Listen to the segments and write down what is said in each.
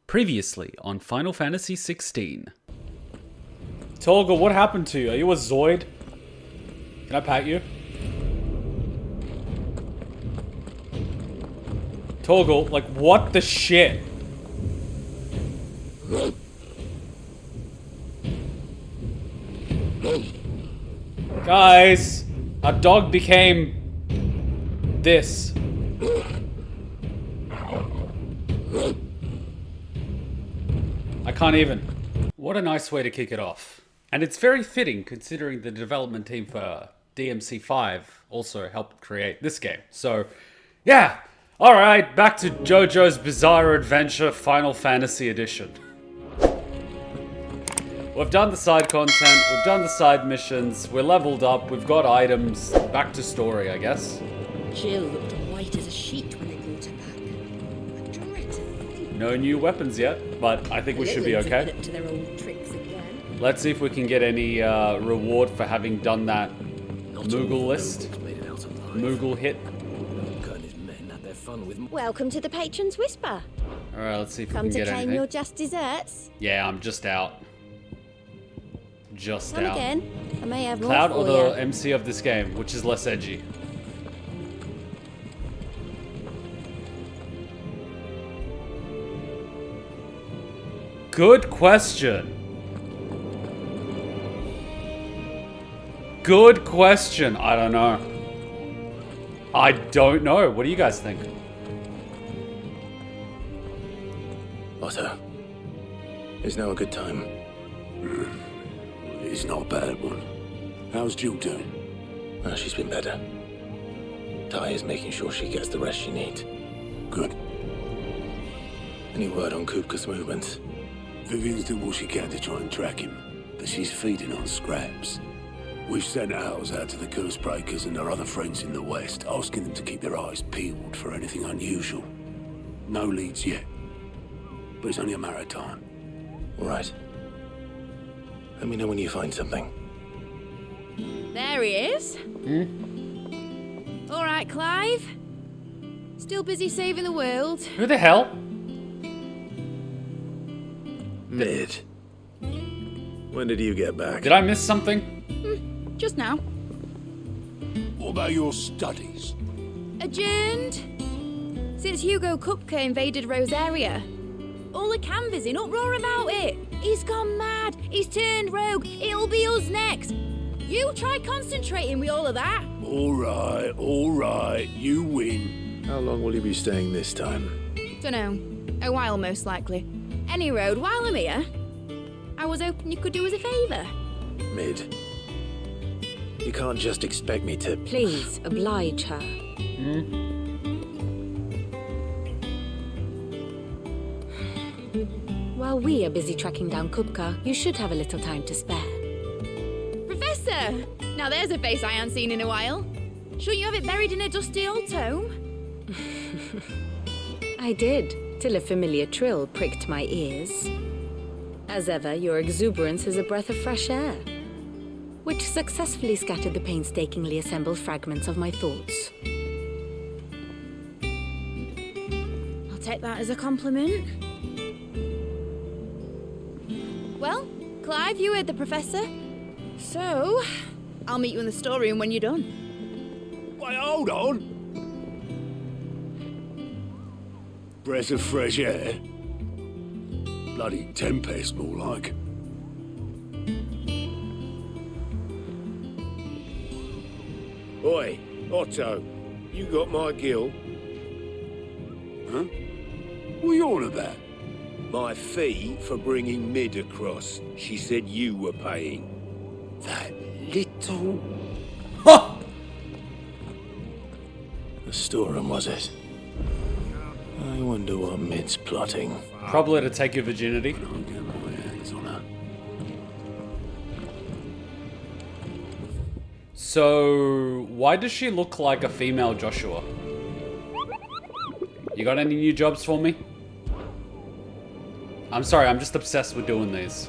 Previously on Final Fantasy XVI. Torgal, what happened to you? Are you a Zoid? Can I pat you? Torgal, like, what the shit? Guys, our dog became this. I can't even. What a nice way to kick it off. And it's very fitting considering the development team for DMC5 also helped create this game. So, yeah. Alright, back to JoJo's Bizarre Adventure Final Fantasy Edition. We've done the side content, we've done the side missions, we're leveled up, we've got items. Back to story, I guess. Jill looked white as a sheet when they brought her back. I'm trying to think. No new weapons yet, but I think we should be okay. To their old tricks again. Let's see if we can get any reward for having done that Moogle list. Moogle hit. Welcome to the Patron's Whisper. Alright, let's see if Come we can to get claim anything. your just desserts. Yeah, I'm just out. Just Come out. again. I may have more Cloud for or the you. MC of this game, which is less edgy? Good question. Good question. I don't know. I don't know. What do you guys think? Otto, is now a good time? It's not a bad one. How's Jill doing? Oh, she's been better. Ty is making sure she gets the rest she needs. Good. Any word on Kupka's movements? Vivian's doing what she can to try and track him, but she's feeding on scraps. We've sent ours out to the Cursebreakers and their other friends in the West, asking them to keep their eyes peeled for anything unusual. No leads yet, but it's only a matter of time. All right. Let me know when you find something. There he is. All right, Clive. Still busy saving the world. Who the hell? Mid. When did you get back? Did I miss something? Just now. What about your studies? Adjourned. Since Hugo Kupka invaded Rosaria. All the canvas in uproar about it. He's gone mad. He's turned rogue. It'll be us next. You try concentrating with all of that. All right, you win. How long will you be staying this time? Dunno. A while, most likely. Any road, while I'm here, I was hoping you could do us a favour. Mid. You can't just expect me to... Please, oblige her. While we are busy tracking down Kupka, you should have a little time to spare. Professor! Now there's a face I haven't seen in a while. Shouldn't you have it buried in a dusty old tome? I did, till a familiar trill pricked my ears. As ever, your exuberance is a breath of fresh air, which successfully scattered the painstakingly assembled fragments of my thoughts. I'll take that as a compliment. Well, Clive, you heard the Professor. So, I'll meet you in the storeroom when you're done. Wait, hold on. Breath of fresh air. Bloody tempest, more like. Oi, Otto, you got my gill? Huh? What are you on about? My fee for bringing Mid across. She said you were paying. That little... The storeroom, was it? I wonder what Mid's plotting. Probably to take your virginity. I'll get my hands on her. So, why does she look like a female Joshua? You got any new jobs for me? I'm sorry, I'm just obsessed with doing these.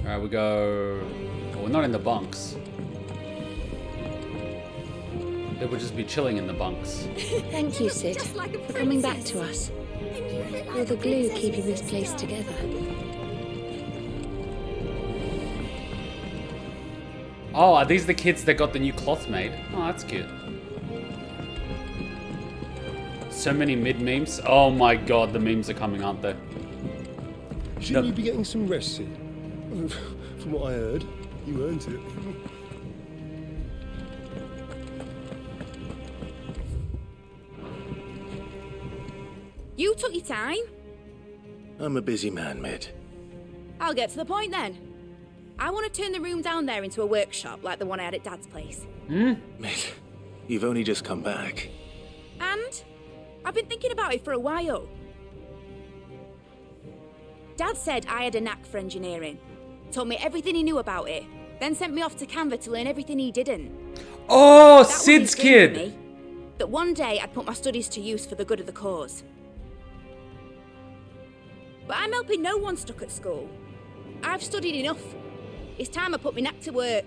Alright, we go... Oh, we're not in the bunks. They would just be chilling in the bunks. Thank you, Sid, Just like a for coming back princess. to us. And you look You're like the a glue princess, keeping this Mrs. place Stark. together. Oh, are these the kids that got the new cloth made? Oh, that's cute. So many mid memes. Oh my god, the memes are coming, aren't they? Shouldn't No. you be getting some rest, Sid? From what I heard, you earned it. You took your time. I'm a busy man, Mid. I'll get to the point then. I want to turn the room down there into a workshop like the one I had at Dad's place. Mid, you've only just come back. And I've been thinking about it for a while. Dad said I had a knack for engineering. Told me everything he knew about it. Then sent me off to Canva to learn everything he didn't. Oh, That was Sid's his dream for kid! me, that one day I'd put my studies to use for the good of the cause. But I'm helping no one stuck at school. I've studied enough. It's time I put my neck to work.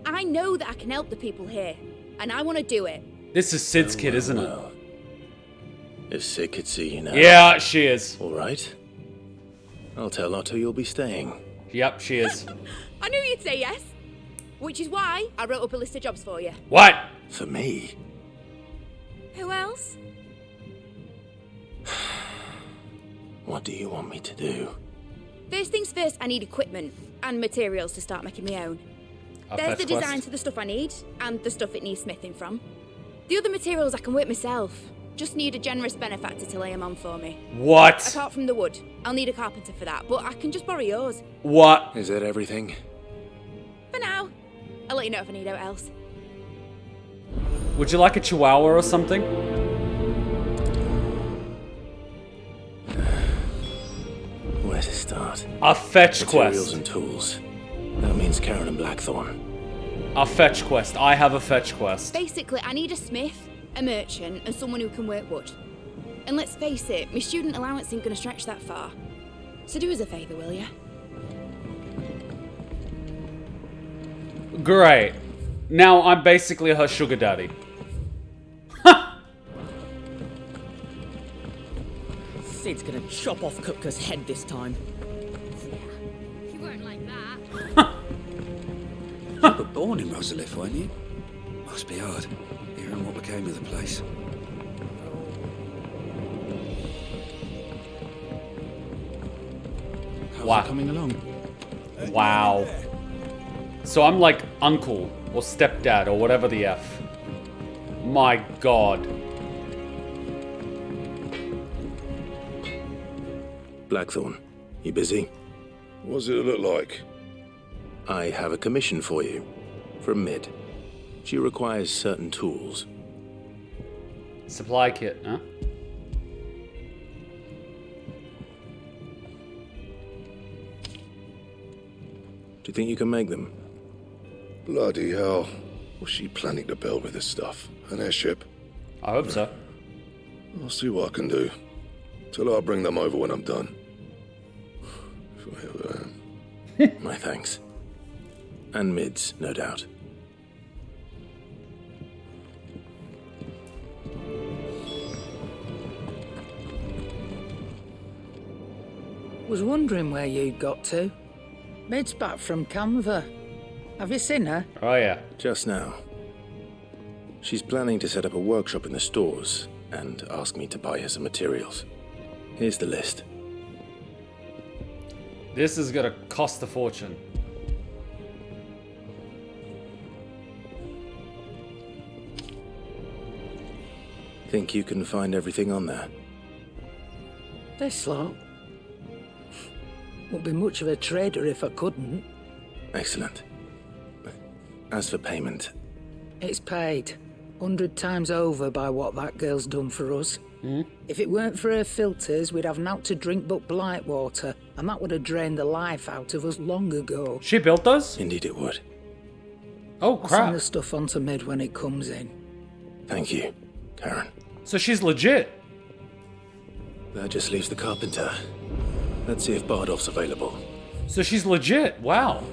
I know that I can help the people here, and I want to do it. This is Sid's kid, isn't it? Well, if Sid could see you now. Yeah, she is. All right. I'll tell Otto you'll be staying. Yep, she is. I knew you'd say yes. Which is why I wrote up a list of jobs for you. What? For me? Who else? What do you want me to do? First things first, I need equipment and materials to start making my own. A There's fetch the quest? designs for the stuff I need, and the stuff it needs smithing from. The other materials I can work myself. Just need a generous benefactor to lay them on for me. What? Apart from the wood, I'll need a carpenter for that, but I can just borrow yours. What? Is that everything? For now. I'll let you know if I need out else. Would you like a chihuahua or something? Where to start? A fetch Materials quest. and tools. That means Karen and Blackthorn. A fetch quest. I have a fetch quest. Basically, I need a smith, a merchant, and someone who can work wood. And let's face it, my student allowance ain't gonna stretch that far. So do us a favour, will ya? Great. Now I'm basically her sugar daddy. Sid's gonna chop off Kupka's head this time. You weren't like that. You were born in Rosalith, weren't you? Must be hard, hearing what became of the place. How's Wow. it coming along? Wow. So I'm like uncle or stepdad or whatever the F. My god. Blackthorn, you busy? What does it look like? I have a commission for you. From Mid. She requires certain tools. Supply kit, huh? Do you think you can make them? Bloody hell. What's she planning to build with this stuff? An airship? I hope so. I'll see what I can do. Tell her I'll bring them over when I'm done. If I ever am. My thanks. And Mid's, no doubt. Was wondering where you got to. Mid's back from Canva. Have you seen her? Oh yeah. Just now. She's planning to set up a workshop in the stores and ask me to buy her some materials. Here's the list. This is gonna cost a fortune. Think you can find everything on there? This lot. Wouldn't be much of a trader if I couldn't. Excellent. As for payment, It's paid 100 times over by what that girl's done for us. If it weren't for her filters, we'd have naught to drink but blight water, and that would have drained the life out of us long ago. She built those? indeed it would. Oh I'll send crap. the stuff onto Mid when it comes in. Thank you, Karen. So she's legit. That just leaves the carpenter. Let's see if Bardolph's available. So she's legit. Wow.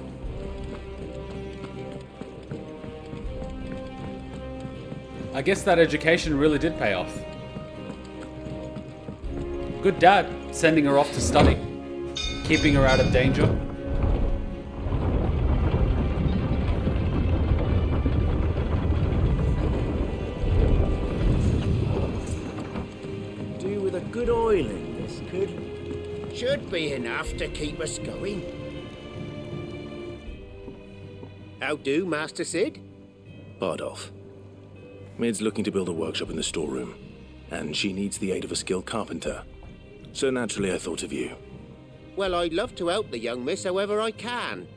I guess that education really did pay off. Good dad, sending her off to study, keeping her out of danger. Do with a good oiling, this could. Should be enough to keep us going. How do, Master Sid? Bardolph. Mid's looking to build a workshop in the storeroom, and she needs the aid of a skilled carpenter. So naturally I thought of you. Well, I'd love to help the young miss however I can.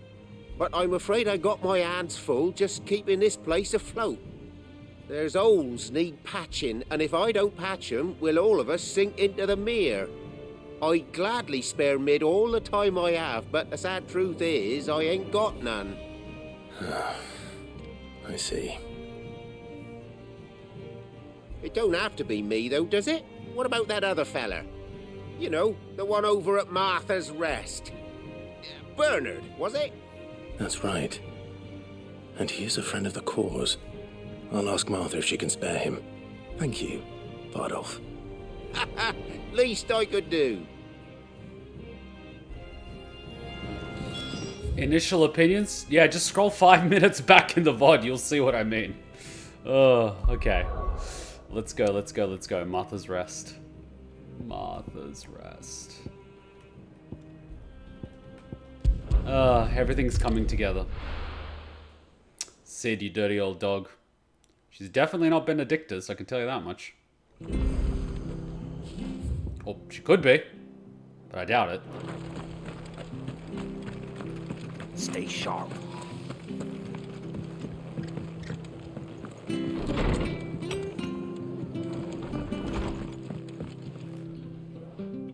But I'm afraid I got my hands full just keeping this place afloat. There's holes need patching, and if I don't patch them, will all of us sink into the mere. I'd gladly spare Mid all the time I have, but the sad truth is, I ain't got none. I see. It don't have to be me, though, does it? What about that other fella? You know, the one over at Martha's Rest. Bernard, was it? That's right. And he is a friend of the cause. I'll ask Martha if she can spare him. Thank you, Bardolph. Least I could do. Initial opinions? Yeah, just scroll 5 minutes back in the VOD, you'll see what I mean. Oh, okay. Let's go, let's go, let's go. Martha's Rest. Martha's Rest. Everything's coming together. Sid, you dirty old dog. She's definitely not Benedictus, I can tell you that much. Well, she could be, but I doubt it. Stay sharp.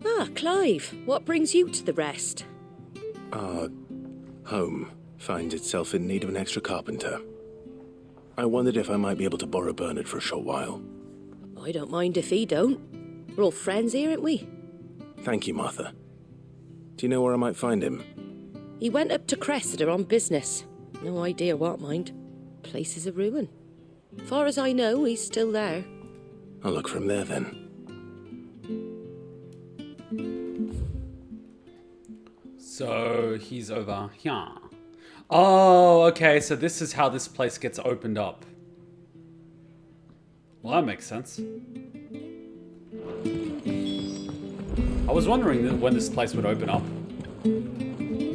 Ah, Clive, what brings you to the Rest? Our home finds itself in need of an extra carpenter. I wondered if I might be able to borrow Bernard for a short while. I don't mind if he don't. We're all friends here, aren't we? Thank you, Martha. Do you know where I might find him? He went up to Cressida on business. No idea what, mind. Place is a ruin. Far as I know, he's still there. I'll look for him there then. So he's over here. Oh, okay, so this is how this place gets opened up. Well, that makes sense. I was wondering when this place would open up.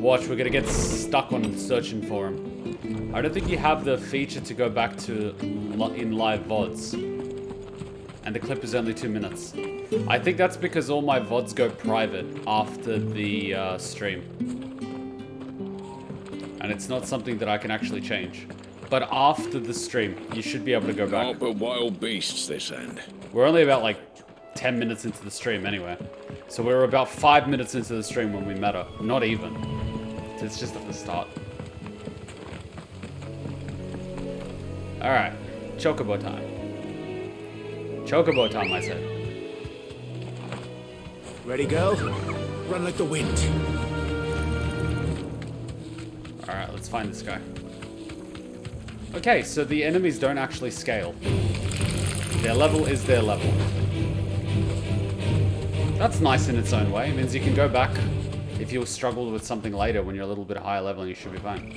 Watch, we're gonna get stuck on searching for him. I don't think you have the feature to go back to in live VODs. And the clip is only 2 minutes. I think that's because all my VODs go private after the stream. And it's not something that I can actually change. But after the stream, you should be able to go back. Not but wild beasts, this end. We're only about like 10 minutes into the stream anyway. So we were about 5 minutes into the stream when we met her. Not even. So it's just at the start. Alright. Chocobo time. Chocobo time, I said. Ready, go? Run like the wind. Alright, let's find this guy. Okay, so the enemies don't actually scale. Their level is their level. That's nice in its own way. It means you can go back if you struggle with something later when you're a little bit higher level and you should be fine.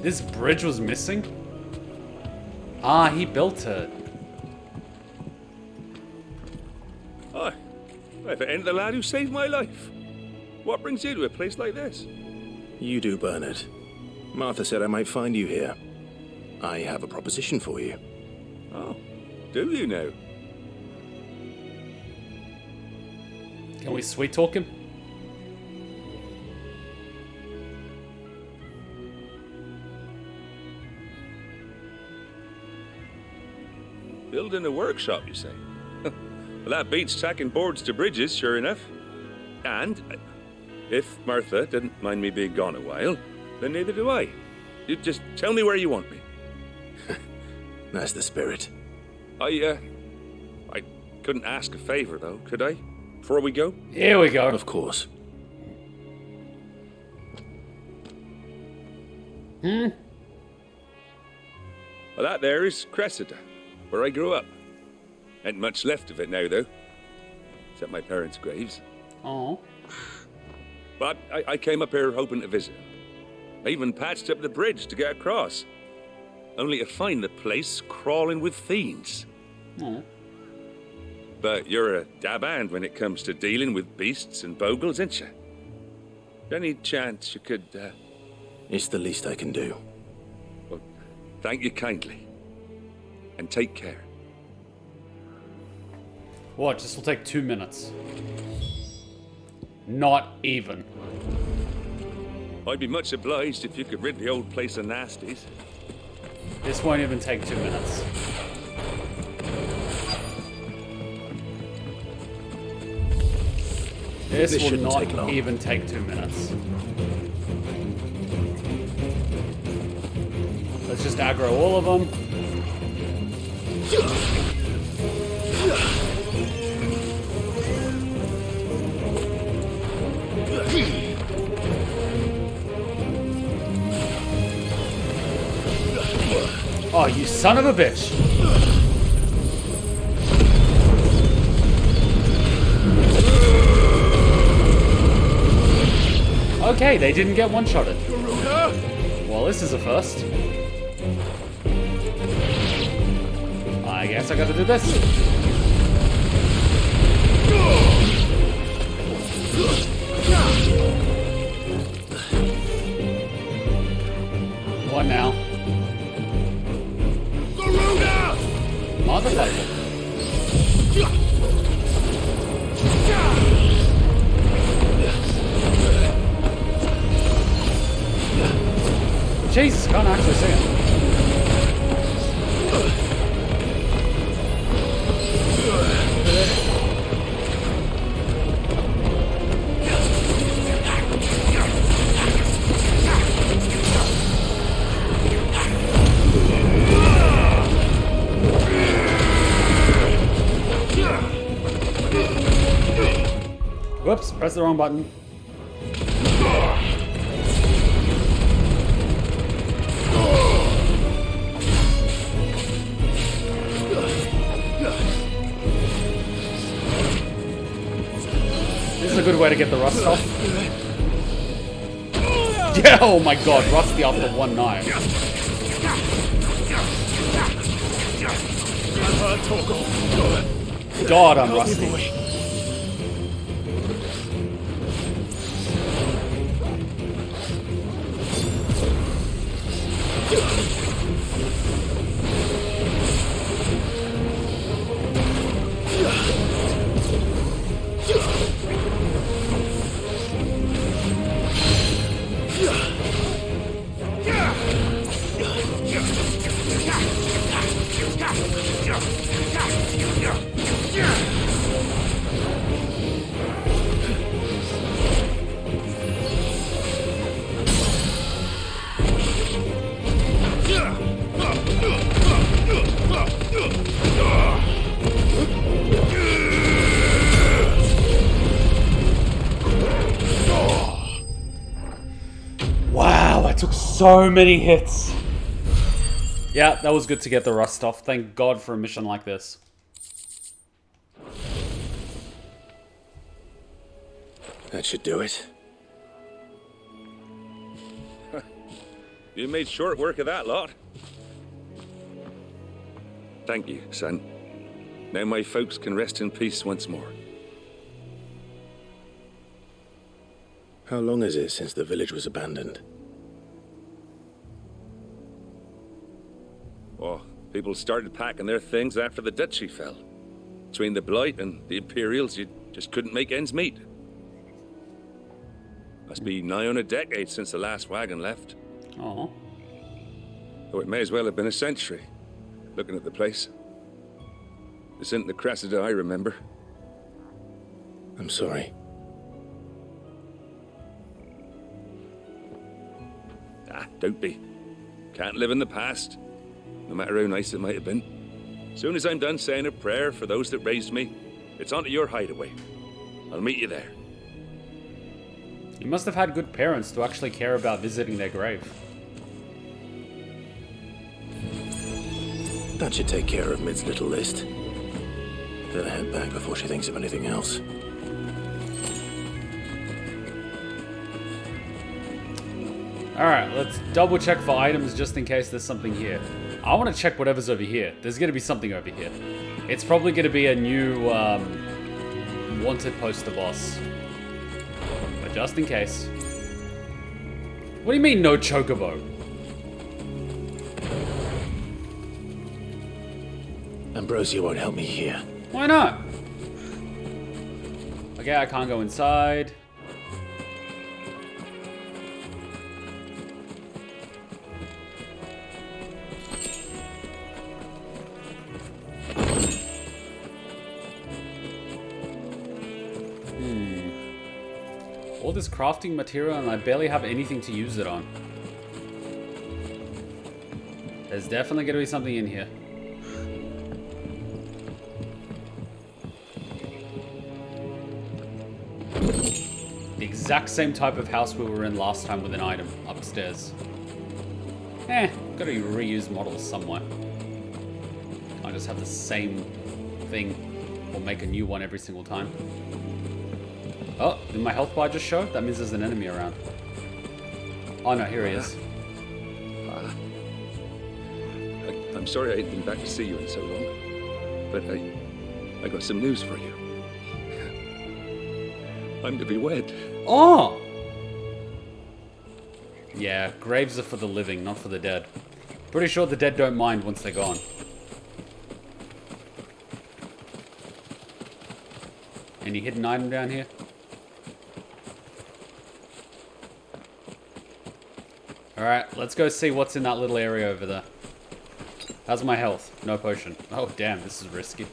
This bridge was missing? Ah, he built it. Oh, if it ain't the lad who saved my life. What brings you to a place like this? You do, Bernard. Martha said I might find you here. I have a proposition for you. Oh, do you now? Can we sweet talk him? Building a workshop, you say? Well, that beats tacking boards to bridges, sure enough. And if Martha didn't mind me being gone a while, then neither do I. You just tell me where you want me. That's the spirit. I couldn't ask a favor, though, could I? Before we go? Here we go. Of course. Well, that there is Cressida, where I grew up. Ain't much left of it now, though. Except my parents' graves. Oh. But I came up here hoping to visit. I even patched up the bridge to get across. Only to find the place crawling with fiends. Oh. But you're a dab hand when it comes to dealing with beasts and bogles, ain't you? Any chance you could, It's the least I can do. Well, thank you kindly. And take care. What? This will take 2 minutes. Not even. I'd be much obliged if you could rid the old place of nasties. This won't even take 2 minutes. This will not even take 2 minutes. Let's just aggro all of them. Oh, you son of a bitch! Okay, they didn't get one-shotted. Well, this is a first. I guess I gotta do this. What now? Motherfucker. Jesus, can't actually see him. Whoops, press the wrong button. This is a good way to get the rust off. Yeah, oh my god, rusty after one knife. God, I'm rusty. Wow, I took so many hits. Yeah, that was good to get the rust off. Thank God for a mission like this. That should do it. You made short work of that lot. Thank you, son. Now my folks can rest in peace once more. How long is it since the village was abandoned? Oh, people started packing their things after the duchy fell. Between the Blight and the Imperials, you just couldn't make ends meet. Must be nigh on a decade since the last wagon left. Oh. Though it may as well have been a century, looking at the place. This isn't the Cressida I remember. I'm sorry. Ah, don't be. Can't live in the past, no matter how nice it might have been. Soon as I'm done saying a prayer for those that raised me, it's on to your hideaway. I'll meet you there. You must have had good parents to actually care about visiting their grave. That should take care of Mid's little list. Better head back before she thinks of anything else. Alright, let's double check for items just in case there's something here. I want to check whatever's over here. There's going to be something over here. It's probably going to be a new wanted poster boss. But just in case. What do you mean no chocobo? Ambrosia won't help me here. Why not? Okay, I can't go inside. All this crafting material and I barely have anything to use it on. There's definitely going to be something in here. The exact same type of house we were in last time with an item upstairs. Gotta reuse models somewhere. I just have the same thing or make a new one every single time. Oh, did my health bar just show? That means there's an enemy around. Oh no, here he is. I'm sorry I ain't been back to see you in so long, but I got some news for you. I'm to be wed. Oh! Yeah, graves are for the living, not for the dead. Pretty sure the dead don't mind once they're gone. Any hidden item down here? Alright, let's go see what's in that little area over there. How's my health? No potion. Oh, damn, this is risky.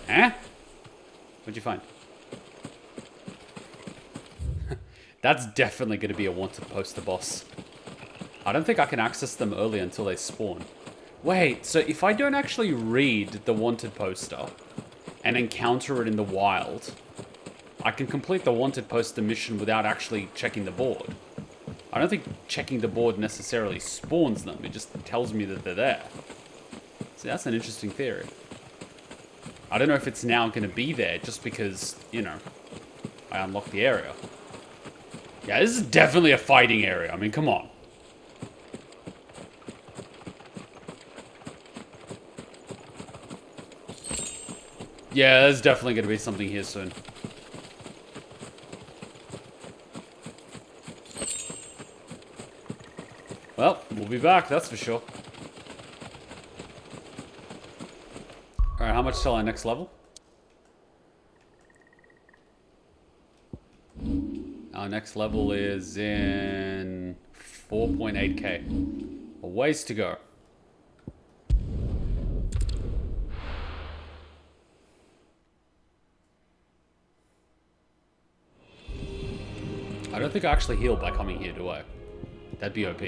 Huh? What'd you find? That's definitely going to be a wanted poster boss. I don't think I can access them early until they spawn. Wait, so if I don't actually read the wanted poster and encounter it in the wild, I can complete the wanted poster mission without actually checking the board. I don't think checking the board necessarily spawns them. It just tells me that they're there. See, that's an interesting theory. I don't know if it's now going to be there just because, you know, I unlocked the area. Yeah, this is definitely a fighting area. I mean, come on. Yeah, there's definitely going to be something here soon. Well, we'll be back, that's for sure. Alright, how much till our next level? Our next level is in 4.8k. A ways to go. I don't think I actually heal by coming here, do I? That'd be OP.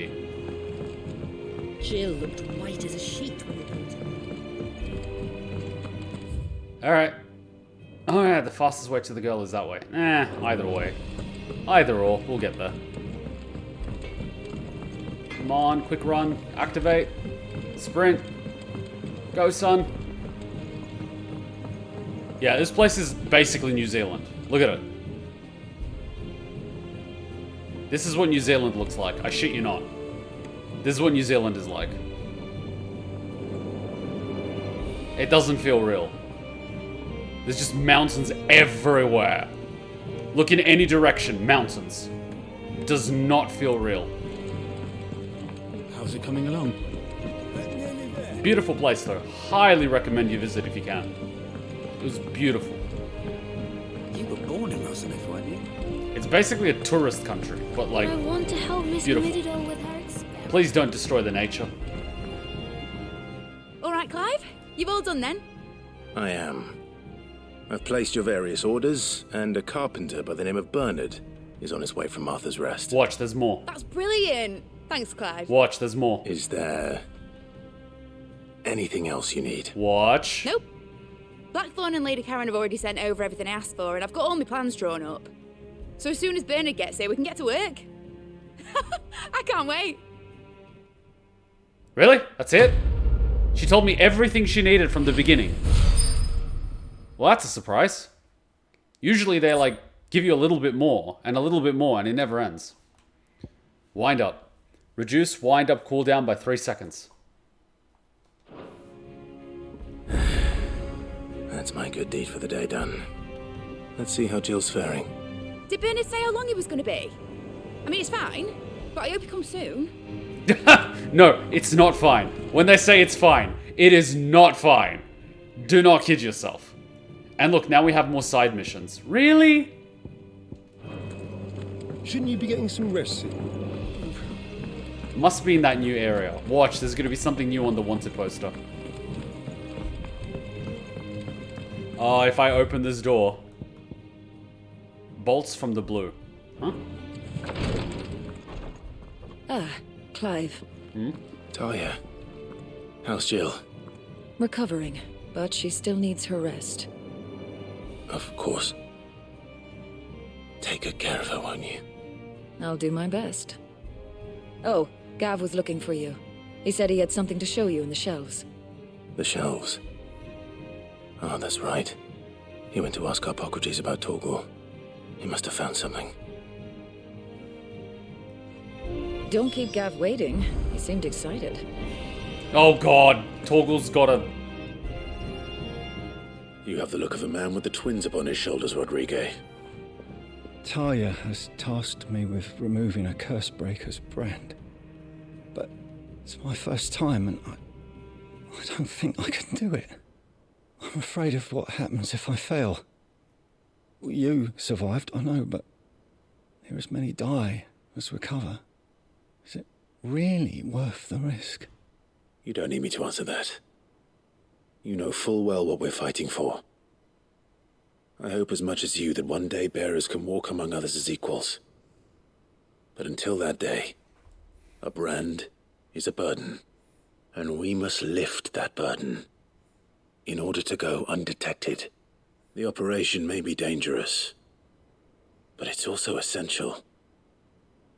Jill looked white as a sheet when it went. Alright. Oh yeah, the fastest way to the girl is that way. Either way. Either or, we'll get there. Come on, quick run, activate, sprint. Go, son. Yeah, this place is basically New Zealand. Look at it. This is what New Zealand looks like. I shit you not. This is what New Zealand is like. It doesn't feel real. There's just mountains everywhere. Look in any direction, mountains. It does not feel real. How's it coming along? Beautiful place though. Highly recommend you visit if you can. It was beautiful. You were born in Rosalith, weren't you? It's basically a tourist country, but like, I want to help Miss beautiful. Middledore with her experiment. Please don't destroy the nature. All right, Clive, you've all done then. I am. I've placed your various orders, and a carpenter by the name of Bernard is on his way from Martha's Rest. Watch, there's more. That's brilliant. Thanks, Clive. Watch, there's more. Is there anything else you need. Watch. Nope. Blackthorn and Lady Karen have already sent over everything I asked for, and I've got all my plans drawn up. So as soon as Bernard gets here, we can get to work. I can't wait. Really? That's it? She told me everything she needed from the beginning. Well, that's a surprise. Usually they, like, give you a little bit more, and it never ends. Wind up. Reduce wind up cooldown by 3 seconds. That's my good deed for the day done. Let's see how Jill's faring. Did Bernard say how long he was going to be? I mean, it's fine, but I hope he comes soon. No, it's not fine. When they say it's fine, it is not fine. Do not kid yourself. And look, now we have more side missions. Really? Shouldn't you be getting some rest soon? Must be in that new area. Watch, there's going to be something new on the wanted poster. Oh, if I open this door. Bolts from the blue. Huh? Ah, Clive. Talia. How's Jill? Recovering, but she still needs her rest. Of course. Take good care of her, won't you? I'll do my best. Oh, Gav was looking for you. He said he had something to show you in the shelves. The shelves. Oh, that's right. He went to ask Harpocrates about Torgal. He must have found something. Don't keep Gav waiting. He seemed excited. Oh god, Torgal's got a... You have the look of a man with the twins upon his shoulders, Rodrigue. Talia has tasked me with removing a Cursebreaker's brand. But it's my first time and I don't think I can do it. I'm afraid of what happens if I fail. You survived, I know, but there as many die as recover. Is it really worth the risk? You don't need me to answer that. You know full well what we're fighting for. I hope as much as you that one day bearers can walk among others as equals. But until that day, a brand is a burden, and we must lift that burden in order to go undetected. The operation may be dangerous, but it's also essential,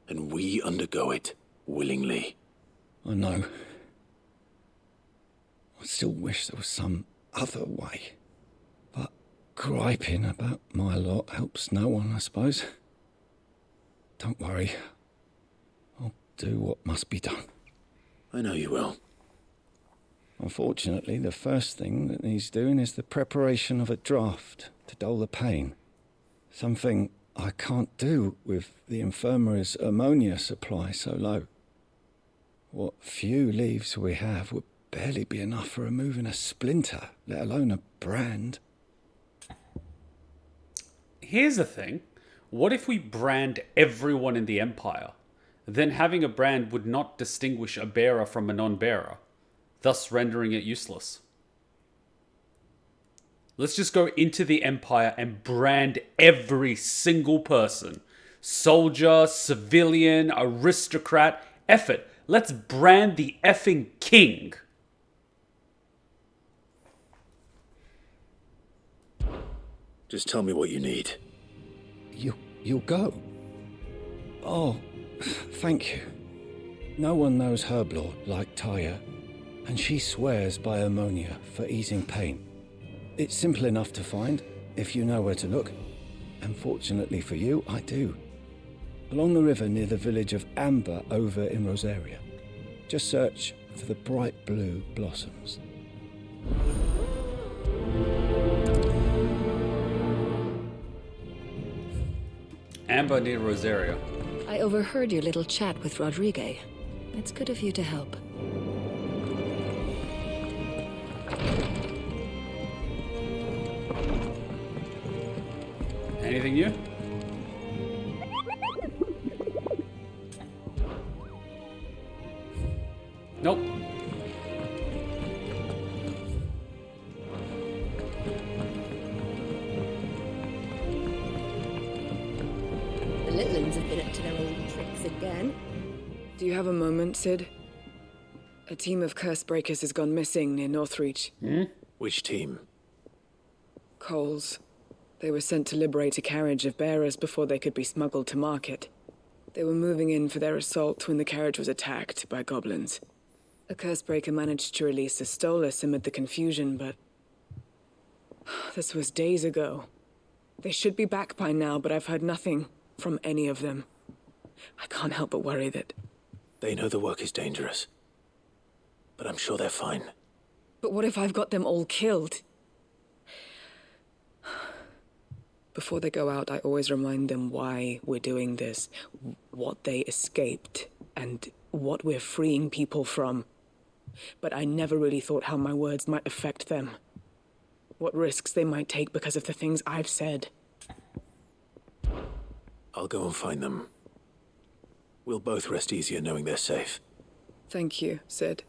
and we undergo it willingly. I know. I still wish there was some other way. But griping about my lot helps no one, I suppose. Don't worry. I'll do what must be done. I know you will. Unfortunately, the first thing that needs doing is the preparation of a draft to dull the pain. Something I can't do with the infirmary's ammonia supply so low. What few leaves we have would barely be enough for removing a splinter, let alone a brand. Here's the thing. What if we brand everyone in the Empire? Then having a brand would not distinguish a bearer from a non-bearer, thus rendering it useless. Let's just go into the Empire and brand every single person. Soldier, civilian, aristocrat, F it. Let's brand the effing king. Just tell me what you need. You'll go? Oh, thank you. No one knows Herblord like Talia, and she swears by ammonia for easing pain. It's simple enough to find, if you know where to look. And fortunately for you, I do. Along the river near the village of Amber over in Rosaria. Just search for the bright blue blossoms. Amber near Rosaria. I overheard your little chat with Rodrigue. It's good of you to help. Anything new? Nope. The Litlands have been up to their old tricks again. Do you have a moment, Sid? A team of curse breakers has gone missing near Northreach. Which team? Coles. They were sent to liberate a carriage of bearers before they could be smuggled to market. They were moving in for their assault when the carriage was attacked by goblins. A cursebreaker managed to release a stolus amid the confusion, but... this was days ago. They should be back by now, but I've heard nothing from any of them. I can't help but worry that... They know the work is dangerous. But I'm sure they're fine. But what if I've got them all killed? Before they go out, I always remind them why we're doing this, what they escaped, and what we're freeing people from. But I never really thought how my words might affect them. What risks they might take because of the things I've said. I'll go and find them. We'll both rest easier knowing they're safe. Thank you, Sid.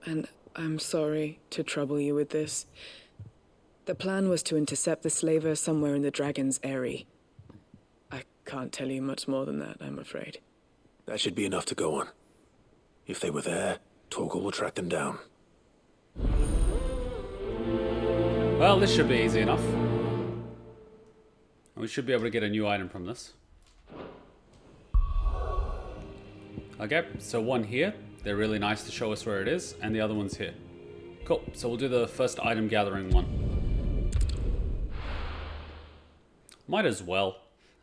And I'm sorry to trouble you with this. The plan was to intercept the slaver somewhere in the Dragon's Eyrie. I can't tell you much more than that, I'm afraid. That should be enough to go on. If they were there, Torgal will track them down. Well, this should be easy enough. We should be able to get a new item from this. Okay, so one here. They're really nice to show us where it is, and the other one's here. Cool, so we'll do the first item gathering one. Might as well.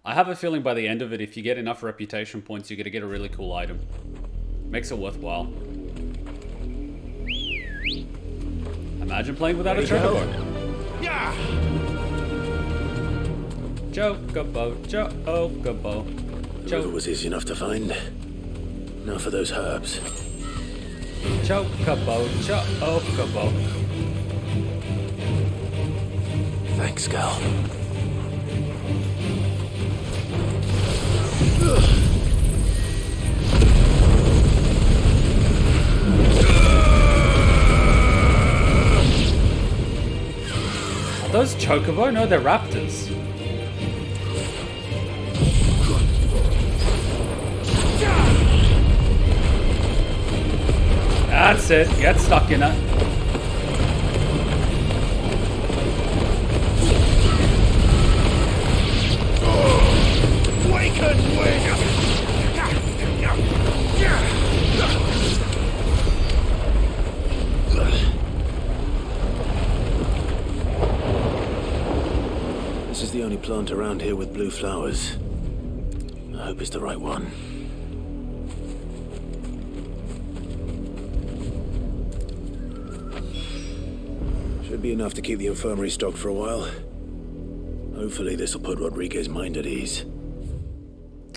I have a feeling by the end of it, if you get enough reputation points, you're gonna get a really cool item. Makes it worthwhile. Imagine playing without a chocobo. Yeah! Chocobo, chocobo, The river was easy enough to find. Now for those herbs. Chocobo, chocobo. Thanks, Gal. Are those chocobo? No, they're raptors. That's it. Get stuck in it. This is the only plant around here with blue flowers. I hope it's the right one. Should be enough to keep the infirmary stocked for a while. Hopefully this will put Rodriguez's mind at ease.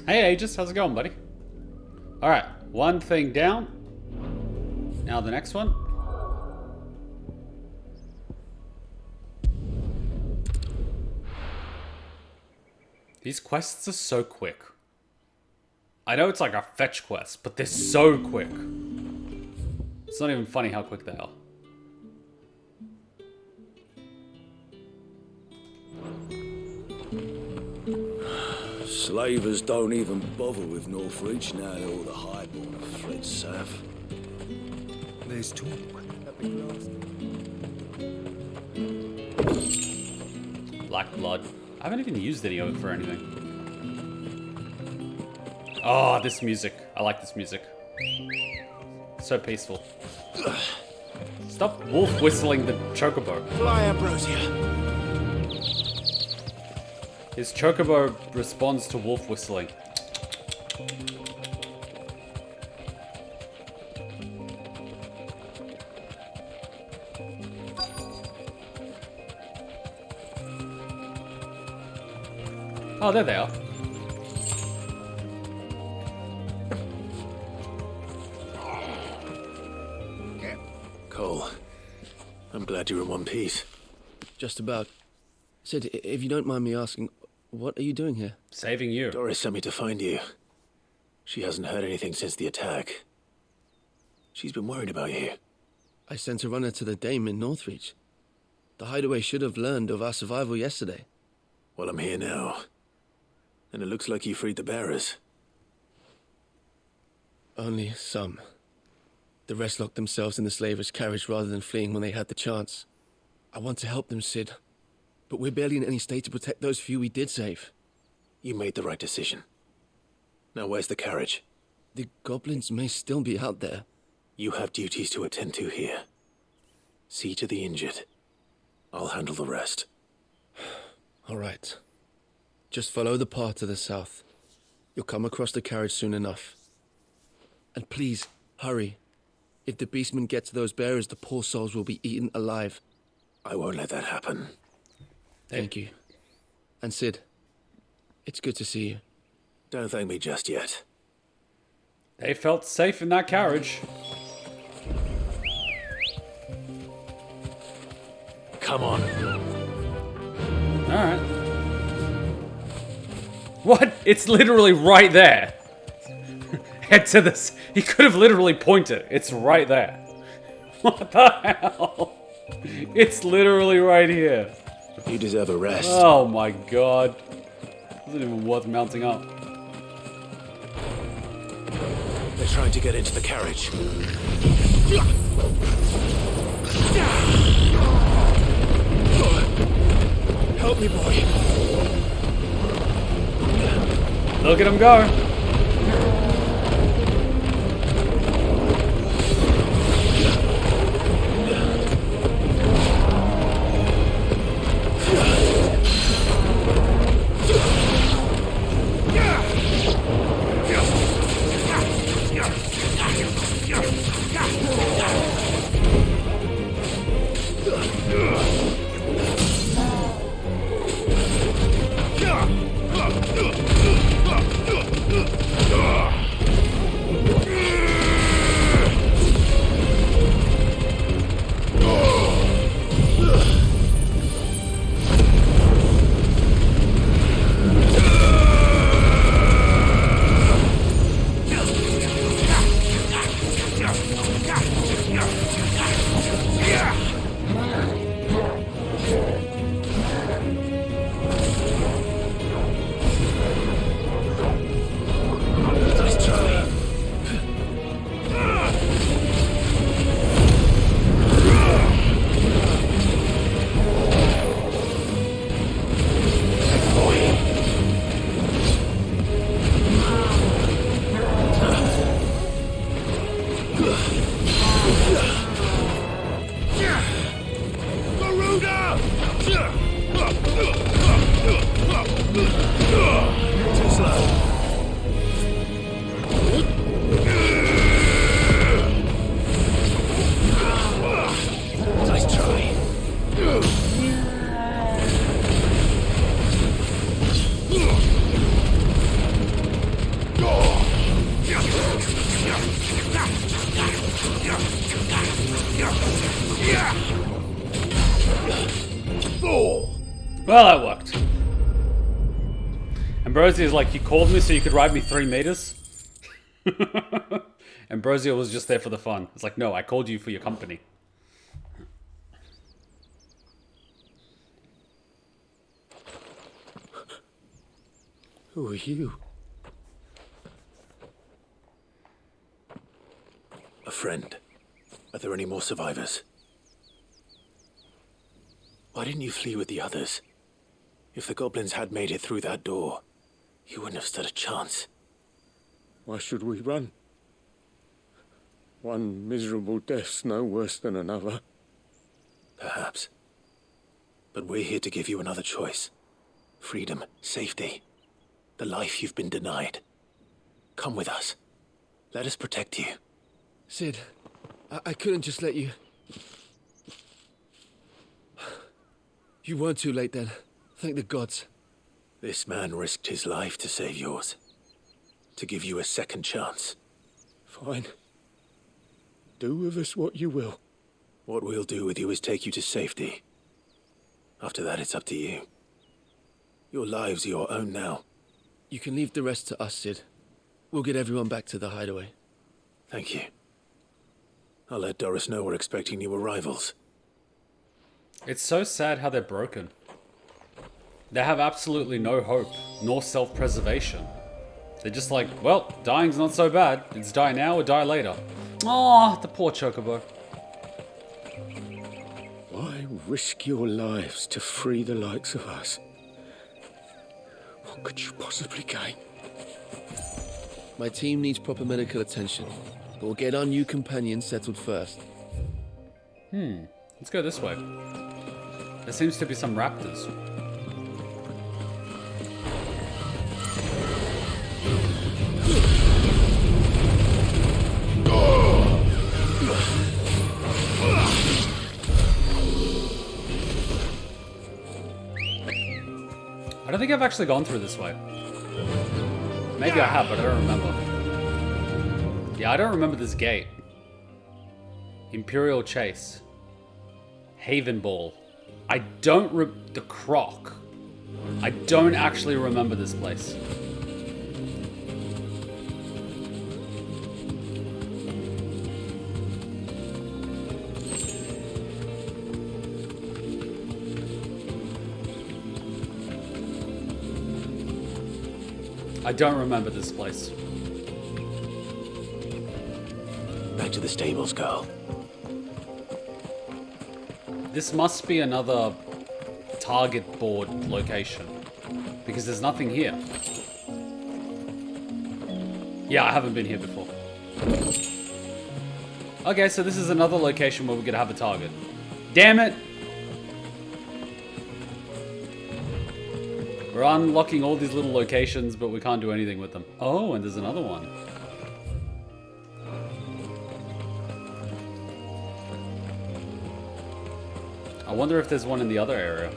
Hey Aegis, how's it going, buddy? Alright, one thing down. Now the next one. These quests are so quick. I know it's like a fetch quest, but they're so quick. It's not even funny how quick they are. Slavers don't even bother with Northreach now that all the highborn have fled south. There's talk. Black blood. I haven't even used any of it for anything. Oh, this music. I like this music. So peaceful. Stop wolf whistling the chocobo. Fly, Ambrosia. His chocobo responds to wolf whistling. Oh, there they are. Cole, I'm glad you're in one piece. Just about. Sid, if you don't mind me asking, what are you doing here? Saving you. Doris sent me to find you. She hasn't heard anything since the attack. She's been worried about you. I sent a runner to the Dame in Northreach. The hideaway should have learned of our survival yesterday. Well, I'm here now. And it looks like you freed the bearers. Only some. The rest locked themselves in the slaver's carriage rather than fleeing when they had the chance. I want to help them, Sid. But we're barely in any state to protect those few we did save. You made the right decision. Now where's the carriage? The goblins may still be out there. You have duties to attend to here. See to the injured. I'll handle the rest. All right. Just follow the path to the south. You'll come across the carriage soon enough. And please, hurry. If the beastmen get to those bearers, the poor souls will be eaten alive. I won't let that happen. Thank you. And Sid, it's good to see you. Don't thank me just yet. They felt safe in that carriage. Come on. Alright. What? It's literally right there. Head to this. He could have literally pointed. It's right there. What the hell? It's literally right here. You deserve a rest. Oh my god. Isn't even worth mounting up. They're trying to get into the carriage. Help me, boy. Look at him go. Well, that worked. Ambrosia's like, you called me so you could ride me 3 meters? Ambrosia was just there for the fun. It's like, no, I called you for your company. Who are you? A friend. Are there any more survivors? Why didn't you flee with the others? If the goblins had made it through that door, you wouldn't have stood a chance. Why should we run? One miserable death's no worse than another. Perhaps. But we're here to give you another choice. Freedom, safety, the life you've been denied. Come with us. Let us protect you. Sid, I couldn't just let you... You weren't too late then. Thank the gods. This man risked his life to save yours. To give you a second chance. Fine. Do with us what you will. What we'll do with you is take you to safety. After that, it's up to you. Your lives are your own now. You can leave the rest to us, Sid. We'll get everyone back to the hideaway. Thank you. I'll let Doris know we're expecting new arrivals. It's so sad how they're broken. They have absolutely no hope, nor self-preservation. They're just like, well, dying's not so bad. It's die now or die later. Oh, the poor chocobo. Why risk your lives to free the likes of us? What could you possibly gain? My team needs proper medical attention, but we'll get our new companion settled first. Let's go this way. There seems to be some raptors. I don't think I've actually gone through this way. Maybe I have, but I don't remember. Yeah, I don't remember this gate. Imperial Chase. Haven Ball. I don't the Croc. I don't actually remember this place. I don't remember this place. Back to the stables, Carl. This must be another target board location, because there's nothing here. Yeah, I haven't been here before. Okay, so this is another location where we're gonna have a target. Damn it! We're unlocking all these little locations, but we can't do anything with them. Oh, and there's another one. I wonder if there's one in the other area.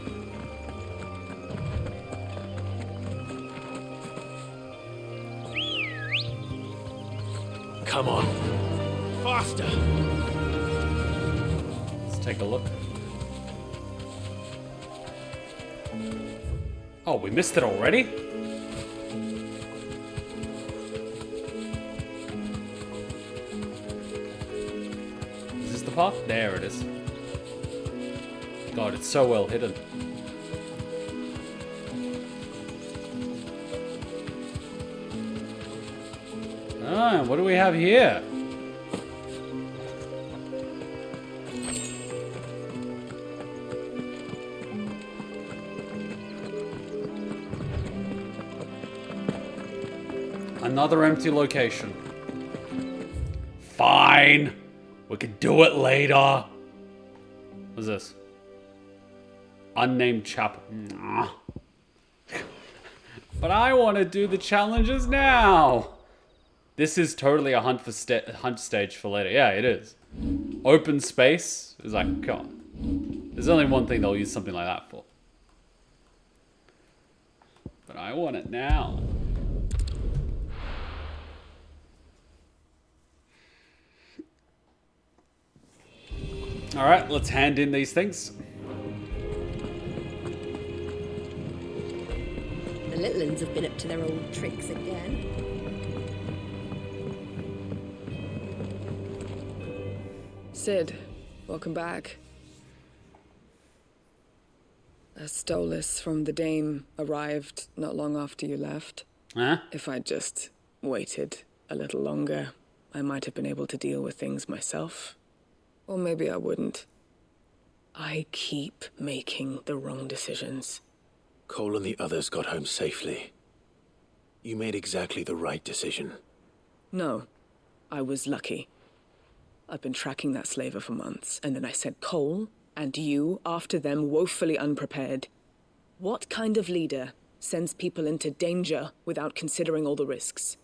Come on. Faster! Let's take a look. Oh, we missed it already? Is this the path? There it is. God, it's so well hidden. Ah, what do we have here? Another empty location. Fine. We can do it later. What's this? Unnamed chapel. Nah. But I want to do the challenges now. This is totally a hunt stage for later. Yeah, it is. Open space is like, come on. There's only one thing they'll use something like that for. But I want it now. All right, let's hand in these things. The little uns have been up to their old tricks again. Sid, welcome back. A stolus from the Dame arrived not long after you left. Huh? If I'd just waited a little longer, I might have been able to deal with things myself. Or maybe I wouldn't. I keep making the wrong decisions. Cole and the others got home safely. You made exactly the right decision. No, I was lucky. I've been tracking that slaver for months, and then I sent Cole and you after them woefully unprepared. What kind of leader sends people into danger without considering all the risks?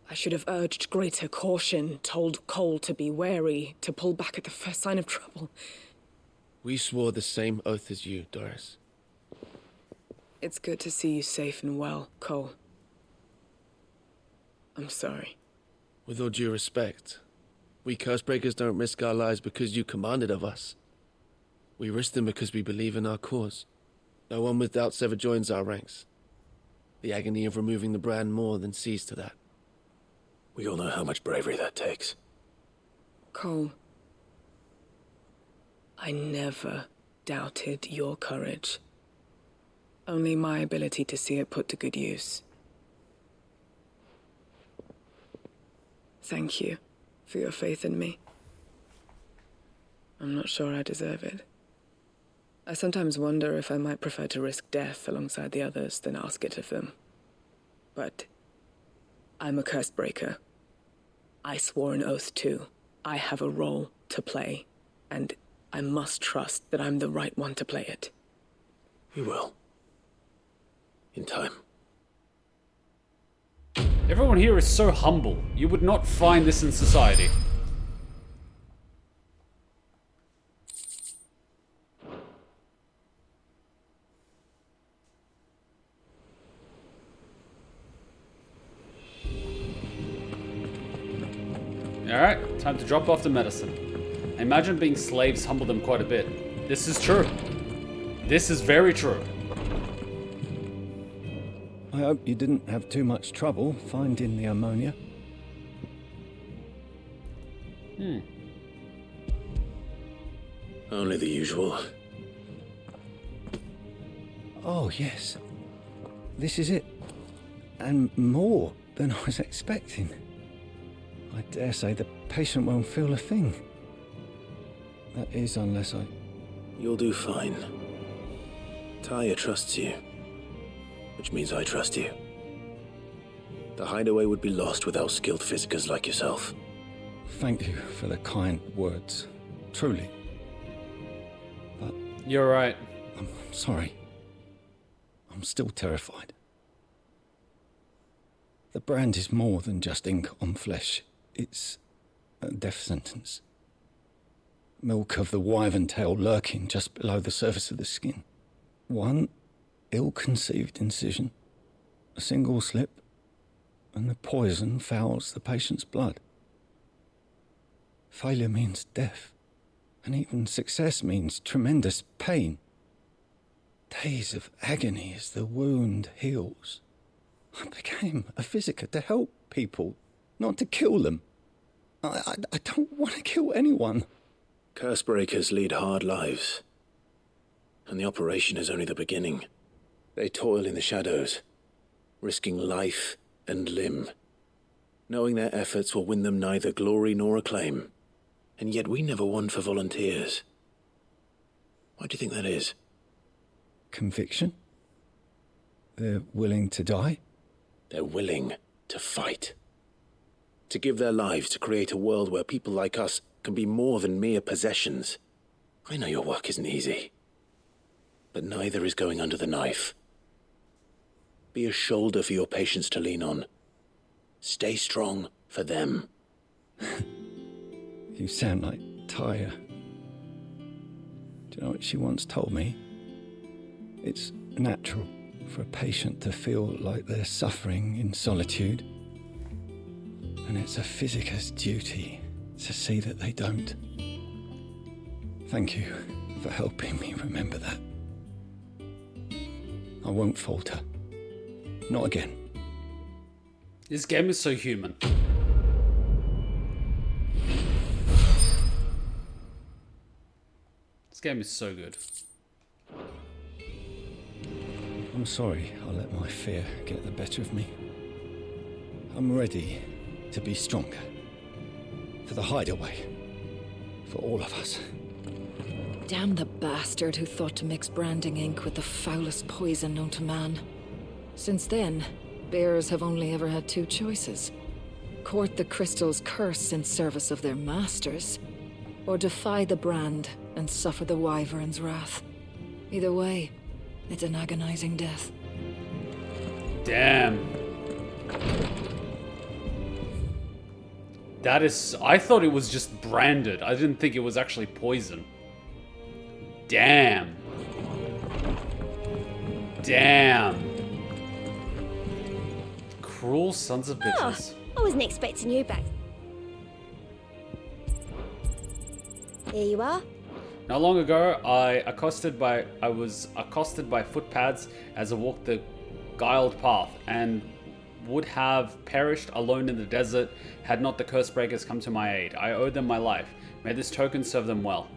I should have urged greater caution, told Cole to be wary, to pull back at the first sign of trouble. We swore the same oath as you, Doris. It's good to see you safe and well, Cole. I'm sorry. With all due respect, we Cursebreakers don't risk our lives because you commanded of us. We risk them because we believe in our cause. No one with doubts ever joins our ranks. The agony of removing the brand more than sees to that. We all know how much bravery that takes. Cole, I never doubted your courage. Only my ability to see it put to good use. Thank you for your faith in me. I'm not sure I deserve it. I sometimes wonder if I might prefer to risk death alongside the others than ask it of them. But I'm a curse breaker. I swore an oath too. I have a role to play, and I must trust that I'm the right one to play it. You will. In time. Everyone here is so humble. You would not find this in society. Alright, time to drop off the medicine. I imagine being slaves humbled them quite a bit. This is true. This is very true. I hope you didn't have too much trouble finding the ammonia. Only the usual. Oh, yes. This is it. And more than I was expecting. I dare say the patient won't feel a thing. That is, unless I... You'll do fine. Taya trusts you, which means I trust you. The hideaway would be lost without skilled physicers like yourself. Thank you for the kind words. Truly. But... You're right. I'm sorry. I'm still terrified. The brand is more than just ink on flesh. It's a death sentence. Milk of the wyvern tail lurking just below the surface of the skin. One ill-conceived incision, a single slip, and the poison fouls the patient's blood. Failure means death, and even success means tremendous pain. Days of agony as the wound heals. I became a physiker to help people, not to kill them. I don't want to kill anyone. Cursebreakers lead hard lives, and the operation is only the beginning. They toil in the shadows, risking life and limb, knowing their efforts will win them neither glory nor acclaim. And yet we never won for volunteers. Why do you think that is? Conviction? They're willing to die? They're willing to fight. To give their lives to create a world where people like us can be more than mere possessions. I know your work isn't easy, but neither is going under the knife. Be a shoulder for your patients to lean on. Stay strong for them. You sound like Taya. Do you know what she once told me? It's natural for a patient to feel like they're suffering in solitude. And it's a physiker's duty to see that they don't. Thank you for helping me remember that. I won't falter. Not again. This game is so human. This game is so good. I'm sorry I let my fear get the better of me. I'm ready to be stronger. For the hideaway. For all of us. Damn the bastard who thought to mix branding ink with the foulest poison known to man. Since then, bears have only ever had two choices. Court the crystal's curse in service of their masters, or defy the brand and suffer the wyvern's wrath. Either way, it's an agonizing death. Damn. That is... I thought it was just branded. I didn't think it was actually poison. Damn. Damn. Cruel sons of bitches. Oh, I wasn't expecting you back. Here you are. Not long ago, I was accosted by footpads as I walked the guiled path, and would have perished alone in the desert had not the Cursebreakers come to my aid. I owe them my life. May this token serve them well.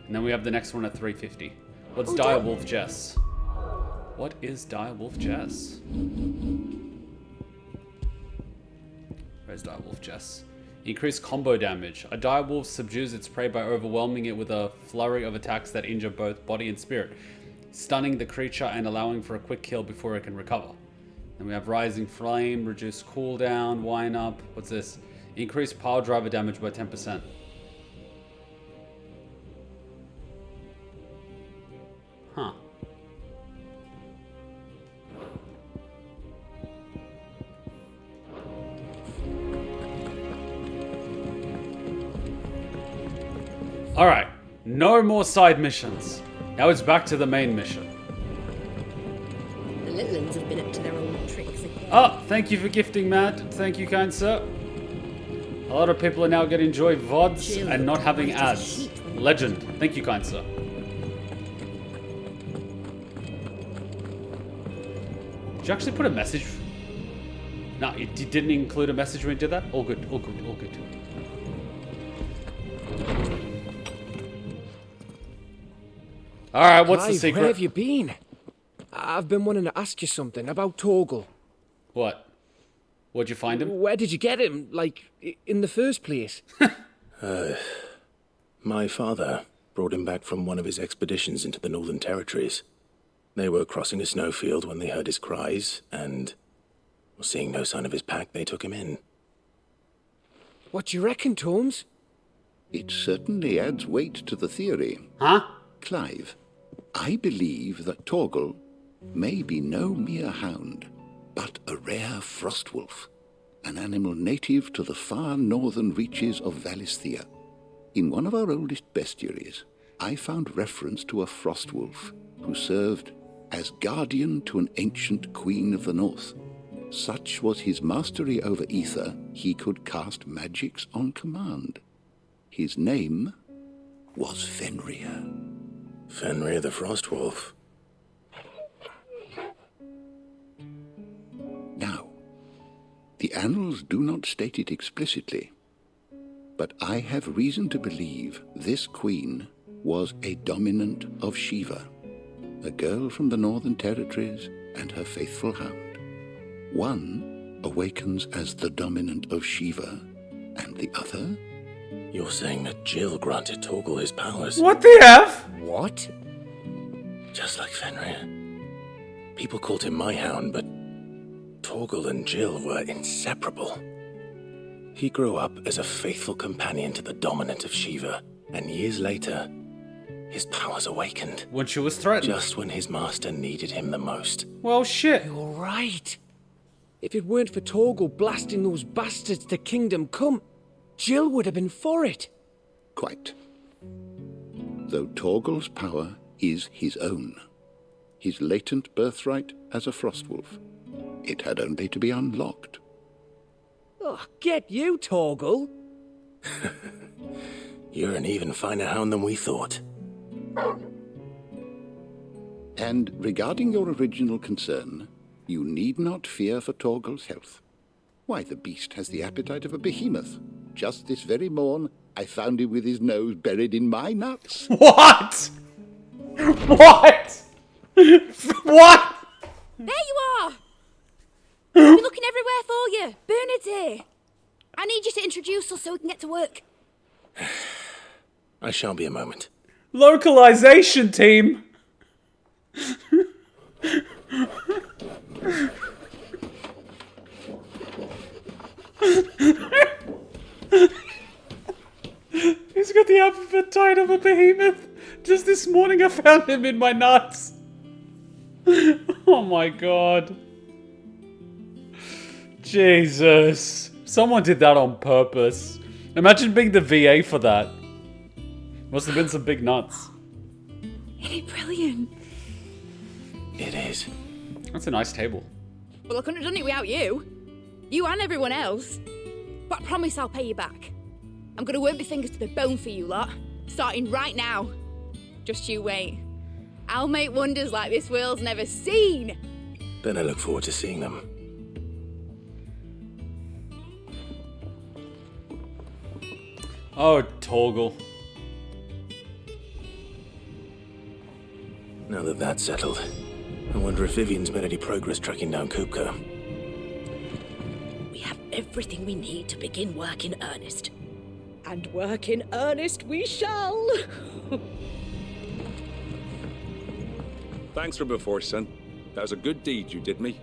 And then we have the next one at 350. What's Direwolf Jess? What is Direwolf Jess? Where's Direwolf Jess? Increased combo damage. A direwolf subdues its prey by overwhelming it with a flurry of attacks that injure both body and spirit, stunning the creature and allowing for a quick kill before it can recover. Then we have Rising Flame, reduced cooldown, wind up. What's this? Increased power driver damage by 10%. Huh. Alright, no more side missions. Now it's back to the main mission. The little ones have been up to their old tricks again. Oh, thank you for gifting, Matt. Thank you, kind sir. A lot of people are now going to enjoy VODs and not having ads. Legend. Thank you, kind sir. Did you actually put a message? No, you didn't include a message when you did that? All good, all good, all good. Alright, what's the Clive, secret? Where have you been? I've been wanting to ask you something about Torgal. What? Where'd you find him? Where did you get him? Like, in the first place? My father brought him back from one of his expeditions into the Northern Territories. They were crossing a snowfield when they heard his cries, and seeing no sign of his pack, they took him in. What do you reckon, Tomes? It certainly adds weight to the theory. Huh? Clive, I believe that Torgal may be no mere hound, but a rare frostwolf, an animal native to the far northern reaches of Valisthea. In one of our oldest bestiaries, I found reference to a frostwolf who served as guardian to an ancient queen of the north. Such was his mastery over ether, he could cast magics on command. His name was Fenrir. Fenrir the Frostwolf. Now, the annals do not state it explicitly, but I have reason to believe this queen was a dominant of Shiva, a girl from the Northern Territories and her faithful hound. One awakens as the dominant of Shiva, and the other... You're saying that Jill granted Torgal his powers? What the F? What? Just like Fenrir. People called him my hound, but Torgal and Jill were inseparable. He grew up as a faithful companion to the dominant of Shiva, and years later, his powers awakened. When she was threatened. Just when his master needed him the most. Well, shit. You're right. If it weren't for Torgal blasting those bastards to Kingdom Come, Jill would have been for it. Quite. Though Torgal's power is his own, his latent birthright as a frostwolf. It had only to be unlocked. Oh, get you, Torgal. You're an even finer hound than we thought. And regarding your original concern, you need not fear for Torgal's health. Why, the beast has the appetite of a behemoth. Just this very morn, I found him with his nose buried in my nuts. What? What? What? There you are! I've been looking everywhere for you. Bernard's here. I need you to introduce us so we can get to work. I shan't be a moment. Localization team. He's got the appetite of a behemoth. Just this morning I found him in my nuts. Oh my god. Jesus. Someone did that on purpose. Imagine being the VA for that. Must have been some big nuts. Isn't it brilliant? It is. That's a nice table. Well, I couldn't have done it without you. You and everyone else. But I promise I'll pay you back. I'm gonna work my fingers to the bone for you lot. Starting right now. Just you wait. I'll make wonders like this world's never seen. Then I look forward to seeing them. Oh, Torgal. Now that that's settled, I wonder if Vivian's made any progress tracking down Kupka. We have everything we need to begin work in earnest. And work in earnest we shall. Thanks for before, son. That was a good deed you did me.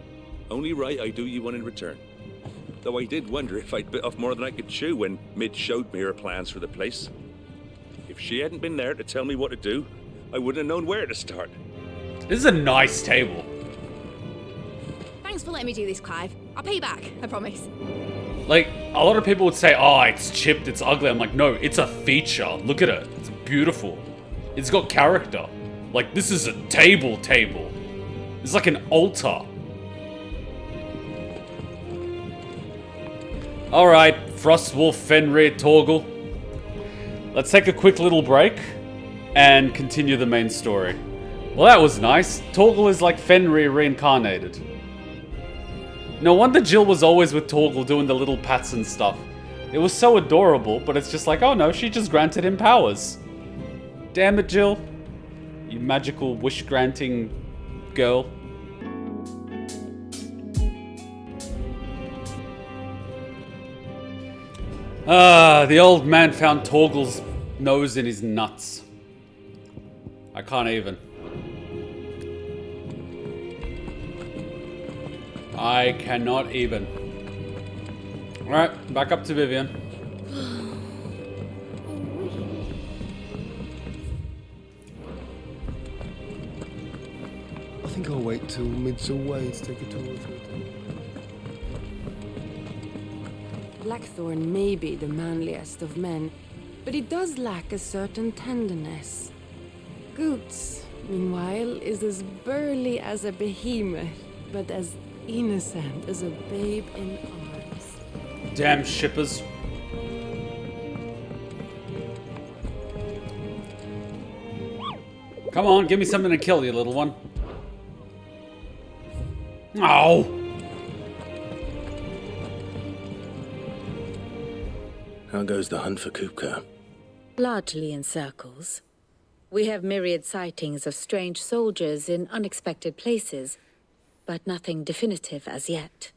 Only right I do you one in return. Though I did wonder if I'd bit off more than I could chew when Mid showed me her plans for the place. If she hadn't been there to tell me what to do, I wouldn't have known where to start. This is a nice table. Thanks for letting me do this, Clive. I'll pay you back, I promise. Like, a lot of people would say, oh, it's chipped, it's ugly. I'm like, no, it's a feature. Look at it. It's beautiful. It's got character. Like, this is a table. It's like an altar. Alright, Frostwolf, Fenrir, Torgal. Let's take a quick little break and continue the main story. Well, that was nice. Torgal is like Fenrir reincarnated. No wonder Jill was always with Torgal doing the little pats and stuff. It was so adorable, but it's just like, oh no, she just granted him powers. Damn it, Jill. You magical wish-granting girl. The old man found Torgal's nose in his nuts. I can't even. I cannot even. Alright, back up to Vivian. I think I'll wait till Mid's away to take a tour with her. Blackthorn may be the manliest of men, but he does lack a certain tenderness. Goots, meanwhile, is as burly as a behemoth, but as innocent as a babe in arms. Damn shippers. Come on, give me something to kill, you little one. Oh! How goes the hunt for Kupka? Largely in circles. We have myriad sightings of strange soldiers in unexpected places, but nothing definitive as yet.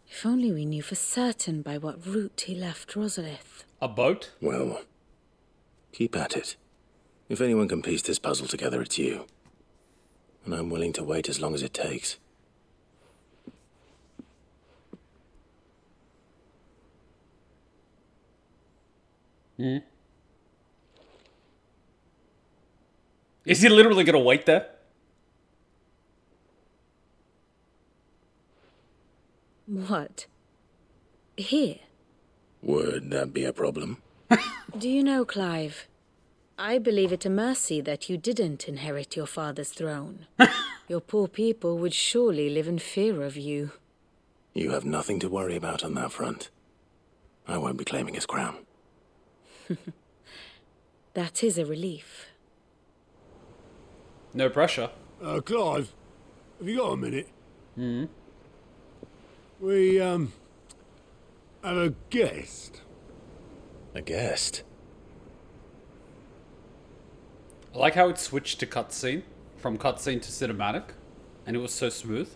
If only we knew for certain by what route he left Rosalith. A boat? Well, keep at it. If anyone can piece this puzzle together, it's you. And I'm willing to wait as long as it takes. Hmm. Is he literally gonna wait there? What? Here? Would that be a problem? Do you know, Clive? I believe it a mercy that you didn't inherit your father's throne. Your poor people would surely live in fear of you. You have nothing to worry about on that front. I won't be claiming his crown. That is a relief. No pressure. Clive, have you got a minute? Hmm. We, have a guest. A guest? I like how it switched to cutscene, from cutscene to cinematic, and it was so smooth.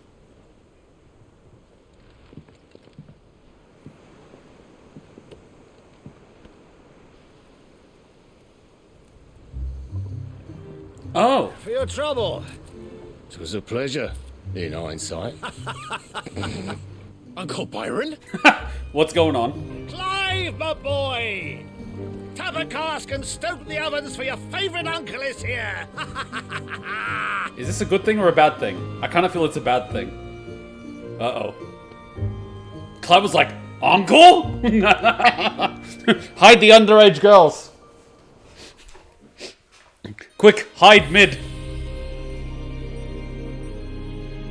Oh! For your trouble. It was a pleasure, in hindsight. Uncle Byron? What's going on? Clive, my boy! Tap a cask and stoke the ovens for your favourite uncle is here! Is this a good thing or a bad thing? I kind of feel it's a bad thing. Uh-oh. Clive was like, Uncle? Hide the underage girls. Quick, hide mid.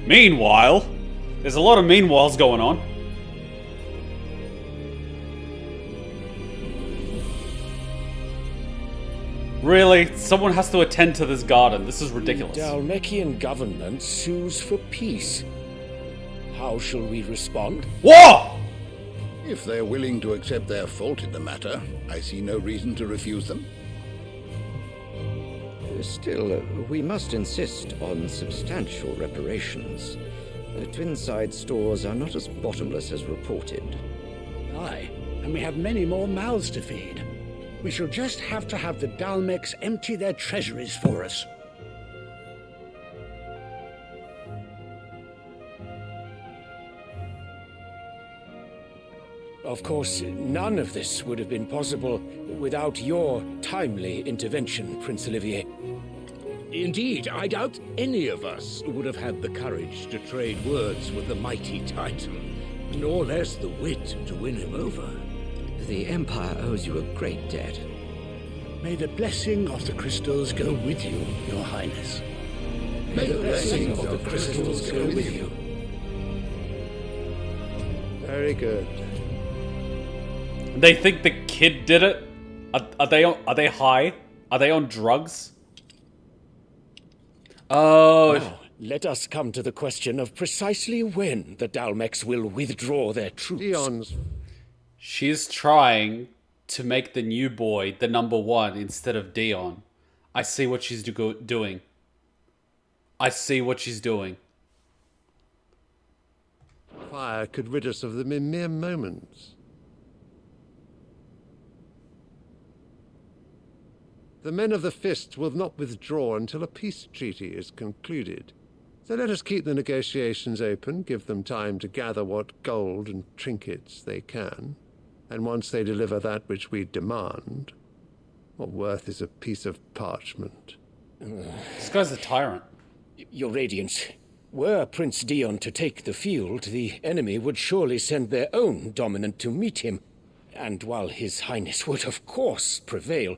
Meanwhile, there's a lot of meanwhiles going on. Really? Someone has to attend to this garden. This is ridiculous. The Dalmekian government sues for peace. How shall we respond? Whoa! If they're willing to accept their fault in the matter, I see no reason to refuse them. Still, we must insist on substantial reparations. Twinside stores are not as bottomless as reported. supply, and we have many more mouths to feed. We shall just have to have the Dalmex empty their treasuries for us. Of course, none of this would have been possible without your timely intervention, Prince Olivier. Indeed, I doubt any of us would have had the courage to trade words with the mighty Titan, nor less the wit to win him over. The Empire owes you a great debt. May the blessing of the crystals go with you, Your Highness. May the blessing of the crystals go with you. Very good. They think the kid did it? Are they high? Are they on drugs? Oh. Now, let us come to the question of precisely when the Dalmex will withdraw their troops. Dion's. She's trying to make the new boy the #1 instead of Dion. I see what she's doing. I see what she's doing. Fire could rid us of them in mere moments. The men of the Fist will not withdraw until a peace treaty is concluded. So let us keep the negotiations open, give them time to gather what gold and trinkets they can, and once they deliver that which we demand, what worth is a piece of parchment? This guy's a tyrant. Your Radiance, were Prince Dion to take the field, the enemy would surely send their own dominant to meet him. And while His Highness would of course prevail,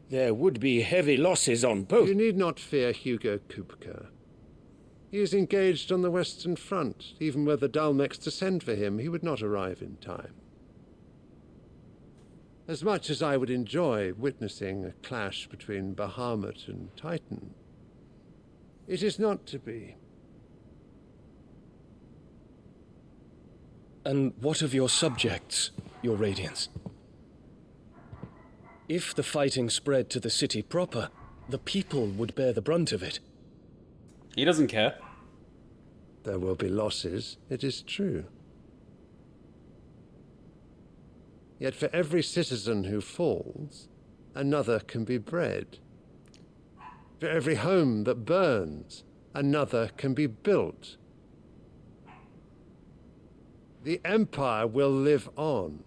there would be heavy losses on both. You need not fear Hugo Kupka. He is engaged on the Western Front. Even were the Dalmex to send for him, he would not arrive in time. As much as I would enjoy witnessing a clash between Bahamut and Titan, it is not to be. And what of your subjects, Your Radiance? If the fighting spread to the city proper, the people would bear the brunt of it. He doesn't care. There will be losses, it is true. Yet for every citizen who falls, another can be bred. For every home that burns, another can be built. The Empire will live on.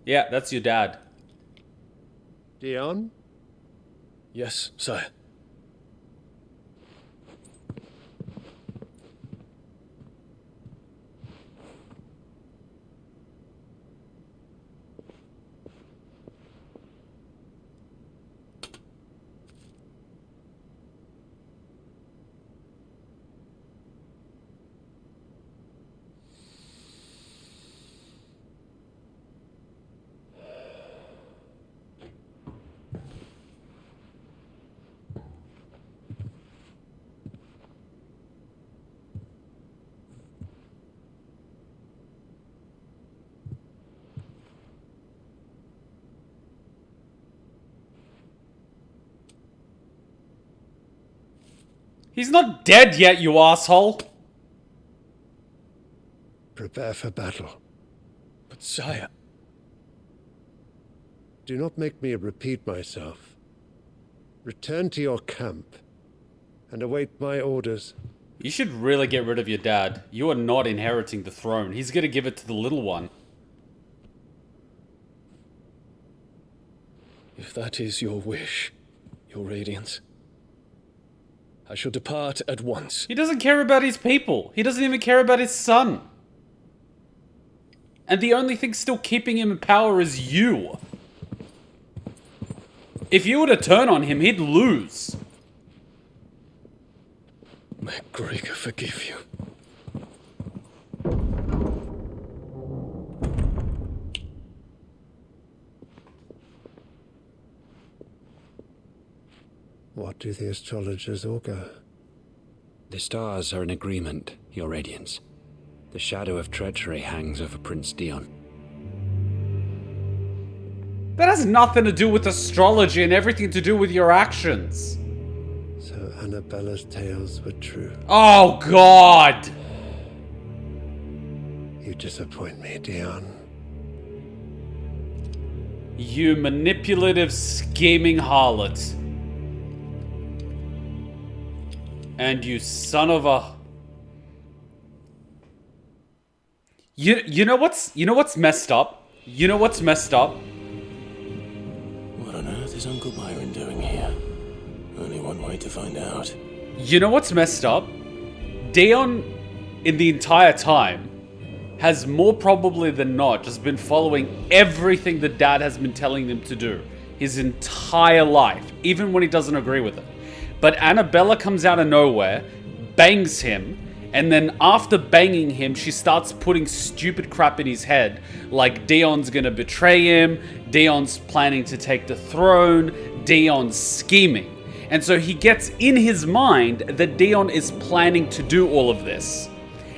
Yeah, that's your dad. Dion? Yes, sire. He's not dead yet, you asshole! Prepare for battle. But sire... Do not make me repeat myself. Return to your camp and await my orders. You should really get rid of your dad. You are not inheriting the throne. He's gonna give it to the little one. If that is your wish, Your Radiance, I shall depart at once. He doesn't care about his people. He doesn't even care about his son. And the only thing still keeping him in power is you. If you were to turn on him, he'd lose. May Gregor forgive you. What do the astrologers augur? The stars are in agreement, Your Radiance. The shadow of treachery hangs over Prince Dion. That has nothing to do with astrology and everything to do with your actions. So Annabella's tales were true. Oh, God! disappoint me, Dion. You manipulative, scheming harlot. And you son of a... You know what's messed up? You know what's messed up? What on earth is Uncle Byron doing here? Only one way to find out. You know what's messed up? Dion, in the entire time, has more probably than not just been following everything that Dad has been telling him to do his entire life, even when he doesn't agree with it. But Annabella comes out of nowhere, bangs him, and then after banging him, she starts putting stupid crap in his head, like Dion's gonna betray him, Dion's planning to take the throne, Dion's scheming. And so he gets in his mind that Dion is planning to do all of this.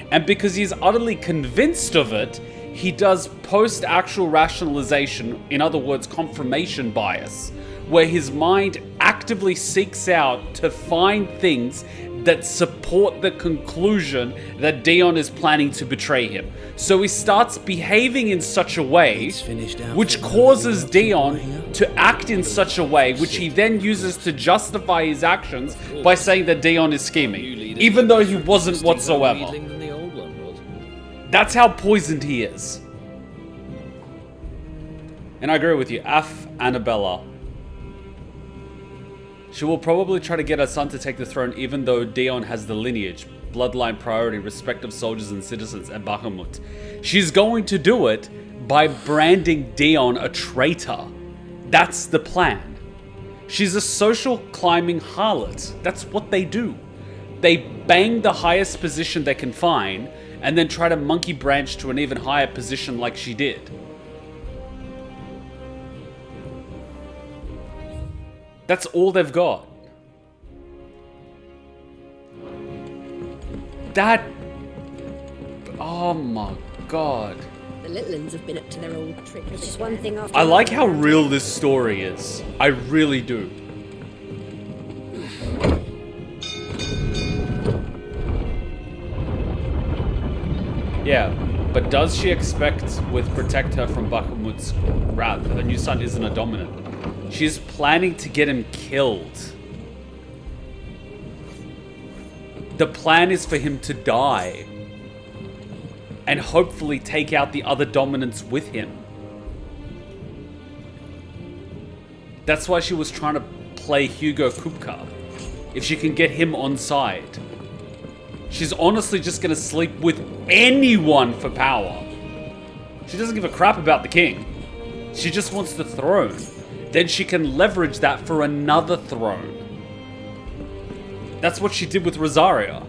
And because he's utterly convinced of it, he does post-actual rationalization, in other words, confirmation bias, where his mind actively seeks out to find things that support the conclusion that Dion is planning to betray him. So he starts behaving in such a way which causes Dion to act in such a way which he then uses to justify his actions by saying that Dion is scheming, even though he wasn't whatsoever. That's how poisoned he is. And I agree with you. Annabella. She will probably try to get her son to take the throne even though Dion has the lineage, bloodline priority, respect of soldiers and citizens, and Bahamut. She's going to do it by branding Dion a traitor. That's the plan. She's a social climbing harlot. That's what they do. They bang the highest position they can find and then try to monkey branch to an even higher position like she did. That's all they've got. That... Oh my god. The little ones have been up to their old trick. It's just one thing after I like how real this story is. I really do. Yeah, but does she expect with protect her from Bahamut's wrath? Her new son isn't a dominant. She's planning to get him killed. The plan is for him to die. And hopefully take out the other dominants with him. That's why she was trying to play Hugo Kupka. If she can get him on side. She's honestly just gonna sleep with anyone for power. She doesn't give a crap about the king. She just wants the throne. Then she can leverage that for another throne. That's what she did with Rosaria.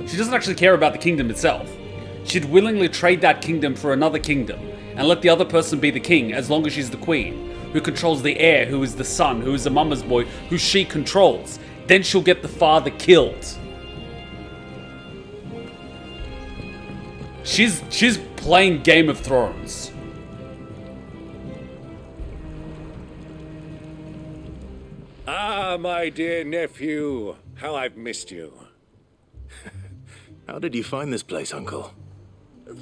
She doesn't actually care about the kingdom itself. She'd willingly trade that kingdom for another kingdom and let the other person be the king as long as she's the queen, who controls the heir, who is the son, who is the mama's boy, who she controls. Then she'll get the father killed. She's playing Game of Thrones. Ah, my dear nephew, how I've missed you. How did you find this place, Uncle?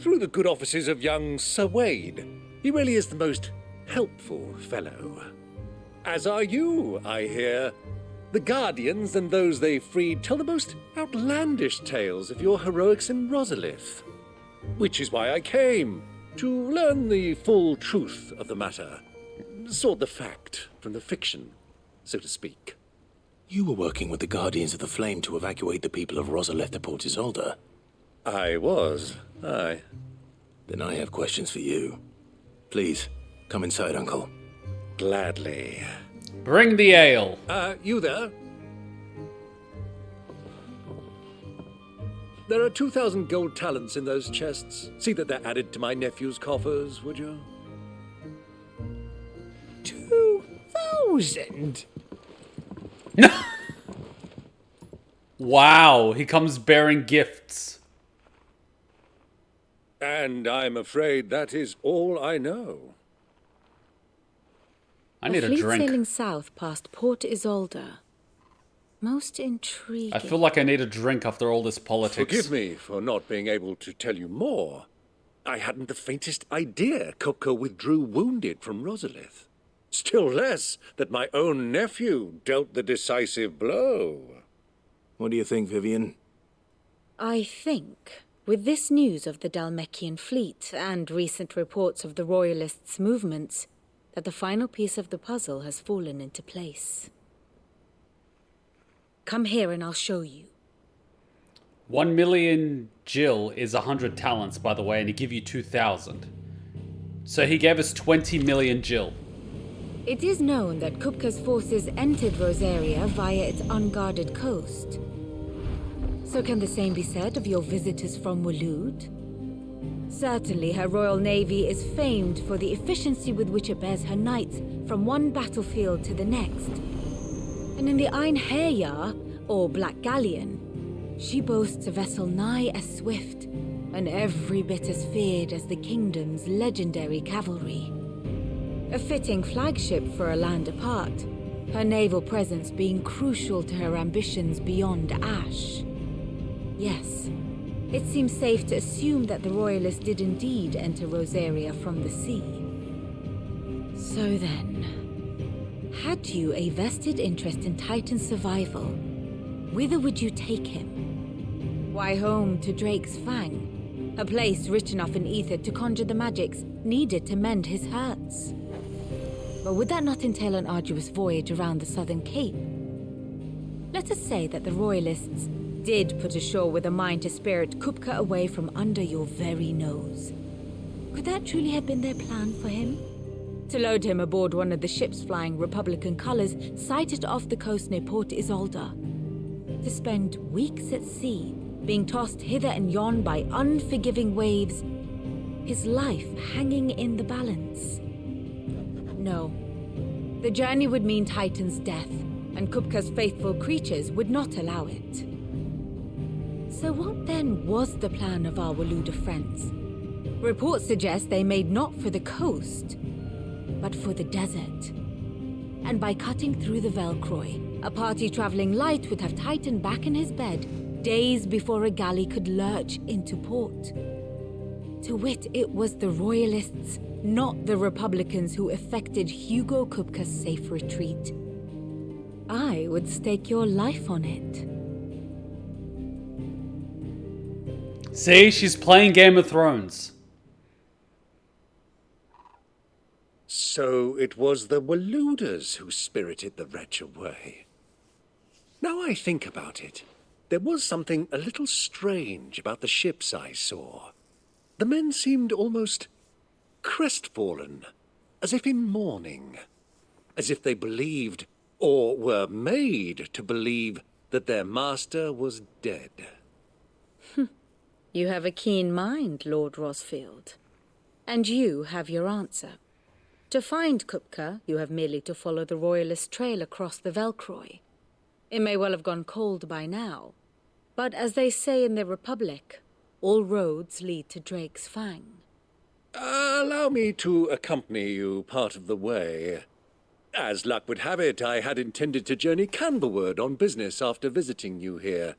Through the good offices of young Sir Wade. He really is the most helpful fellow. As are you, I hear. The Guardians and those they freed tell the most outlandish tales of your heroics in Rosalith. Which is why I came, to learn the full truth of the matter. Sort the fact from the fiction, so to speak. You were working with the Guardians of the Flame to evacuate the people of Rosalith to Port Isolde. I was, aye. Then I have questions for you. Please, come inside, Uncle. Gladly. Bring the ale. You there? There are 2,000 gold talents in those chests. See that they're added to my nephew's coffers, would you? 2,000? Wow, he comes bearing gifts. And I'm afraid that is all I know. I need a fleet drink. sailing south past Port Isolde. Most intriguing. I feel like I need a drink after all this politics. Forgive me for not being able to tell you more. I hadn't the faintest idea Kupka withdrew wounded from Rosalith. Still less that my own nephew dealt the decisive blow. What do you think, Vivian? I think, with this news of the Dalmekian fleet and recent reports of the Royalists' movements, that the final piece of the puzzle has fallen into place. Come here and I'll show you. 1 million Jill is 100 talents, by the way, and he give you 2,000. So he gave us 20 million Jill. It is known that Kupka's forces entered Rosaria via its unguarded coast. So can the same be said of your visitors from Waloed? Certainly her Royal Navy is famed for the efficiency with which it bears her knights from one battlefield to the next. And in the Einherjar, or Black Galleon, she boasts a vessel nigh as swift and every bit as feared as the kingdom's legendary cavalry. A fitting flagship for a land apart, her naval presence being crucial to her ambitions beyond Ash. Yes, it seems safe to assume that the Royalists did indeed enter Rosaria from the sea. So then, had you a vested interest in Titan's survival, whither would you take him? Why, home to Drake's Fang, a place rich enough in ether to conjure the magics needed to mend his hurts. But would that not entail an arduous voyage around the southern cape? Let us say that the Royalists did put ashore with a mind to spirit Kupka away from under your very nose. Could that truly have been their plan for him? To load him aboard one of the ships flying Republican colors sighted off the coast near Port Isolde. To spend weeks at sea, being tossed hither and yon by unforgiving waves, his life hanging in the balance. No. The journey would mean Titan's death, and Kupka's faithful creatures would not allow it. So what then was the plan of our Waluda friends? Reports suggest they made not for the coast, but for the desert. And by cutting through the Velcroy, a party traveling light would have Titan back in his bed days before a galley could lurch into port. To wit, it was the Royalists, not the Republicans, who effected Hugo Kupka's safe retreat. I would stake your life on it. See, she's playing Game of Thrones. So it was the Waludas who spirited the wretch away. Now I think about it, there was something a little strange about the ships I saw. The men seemed almost crestfallen, as if in mourning, as if they believed, or were made to believe, that their master was dead. You have a keen mind, Lord Rosfield. And you have your answer. To find Kupka, you have merely to follow the Royalist trail across the Velcroy. It may well have gone cold by now, but as they say in the Republic, all roads lead to Drake's Fang. Allow me to accompany you part of the way. As luck would have it, I had intended to journey Canberward on business after visiting you here.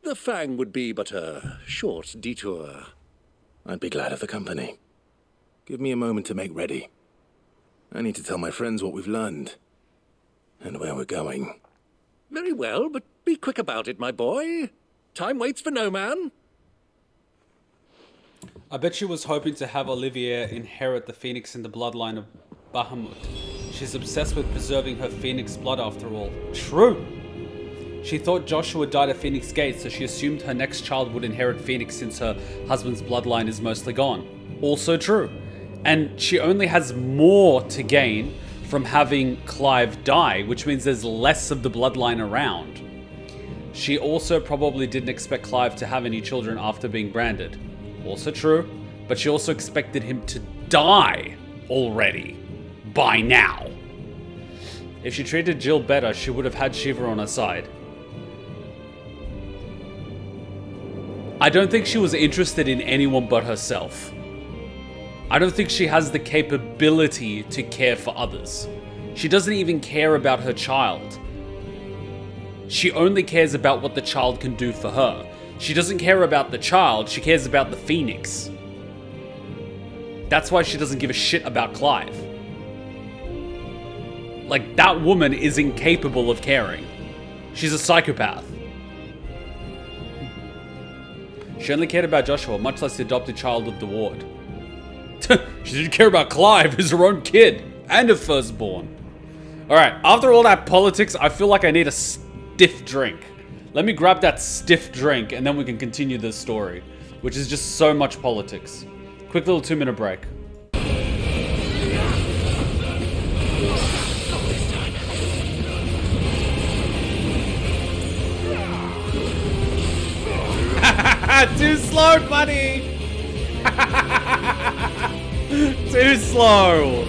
The Fang would be but a short detour. I'd be glad of the company. Give me a moment to make ready. I need to tell my friends what we've learned, and where we're going. Very well, but be quick about it, my boy. Time waits for no man. I bet she was hoping to have Olivia inherit the Phoenix in the bloodline of Bahamut. She's obsessed with preserving her Phoenix blood after all. True! She thought Joshua died at Phoenix Gate, so she assumed her next child would inherit Phoenix since her husband's bloodline is mostly gone. Also true. And she only has more to gain from having Clive die, which means there's less of the bloodline around. She also probably didn't expect Clive to have any children after being branded. Also true, but she also expected him to die already, by now. If she treated Jill better, she would have had Shiva on her side. I don't think she was interested in anyone but herself. I don't think she has the capability to care for others. She doesn't even care about her child. She only cares about what the child can do for her. She doesn't care about the child, she cares about the Phoenix. That's why she doesn't give a shit about Clive. Like, that woman is incapable of caring. She's a psychopath. She only cared about Joshua, much less the adopted child of the ward. She didn't care about Clive, who's her own kid, and her firstborn. Alright, after all that politics, I feel like I need a stiff drink. Let me grab that stiff drink, and then we can continue this story, which is just so much politics. Quick little 2-minute break. Too slow, buddy! Too slow!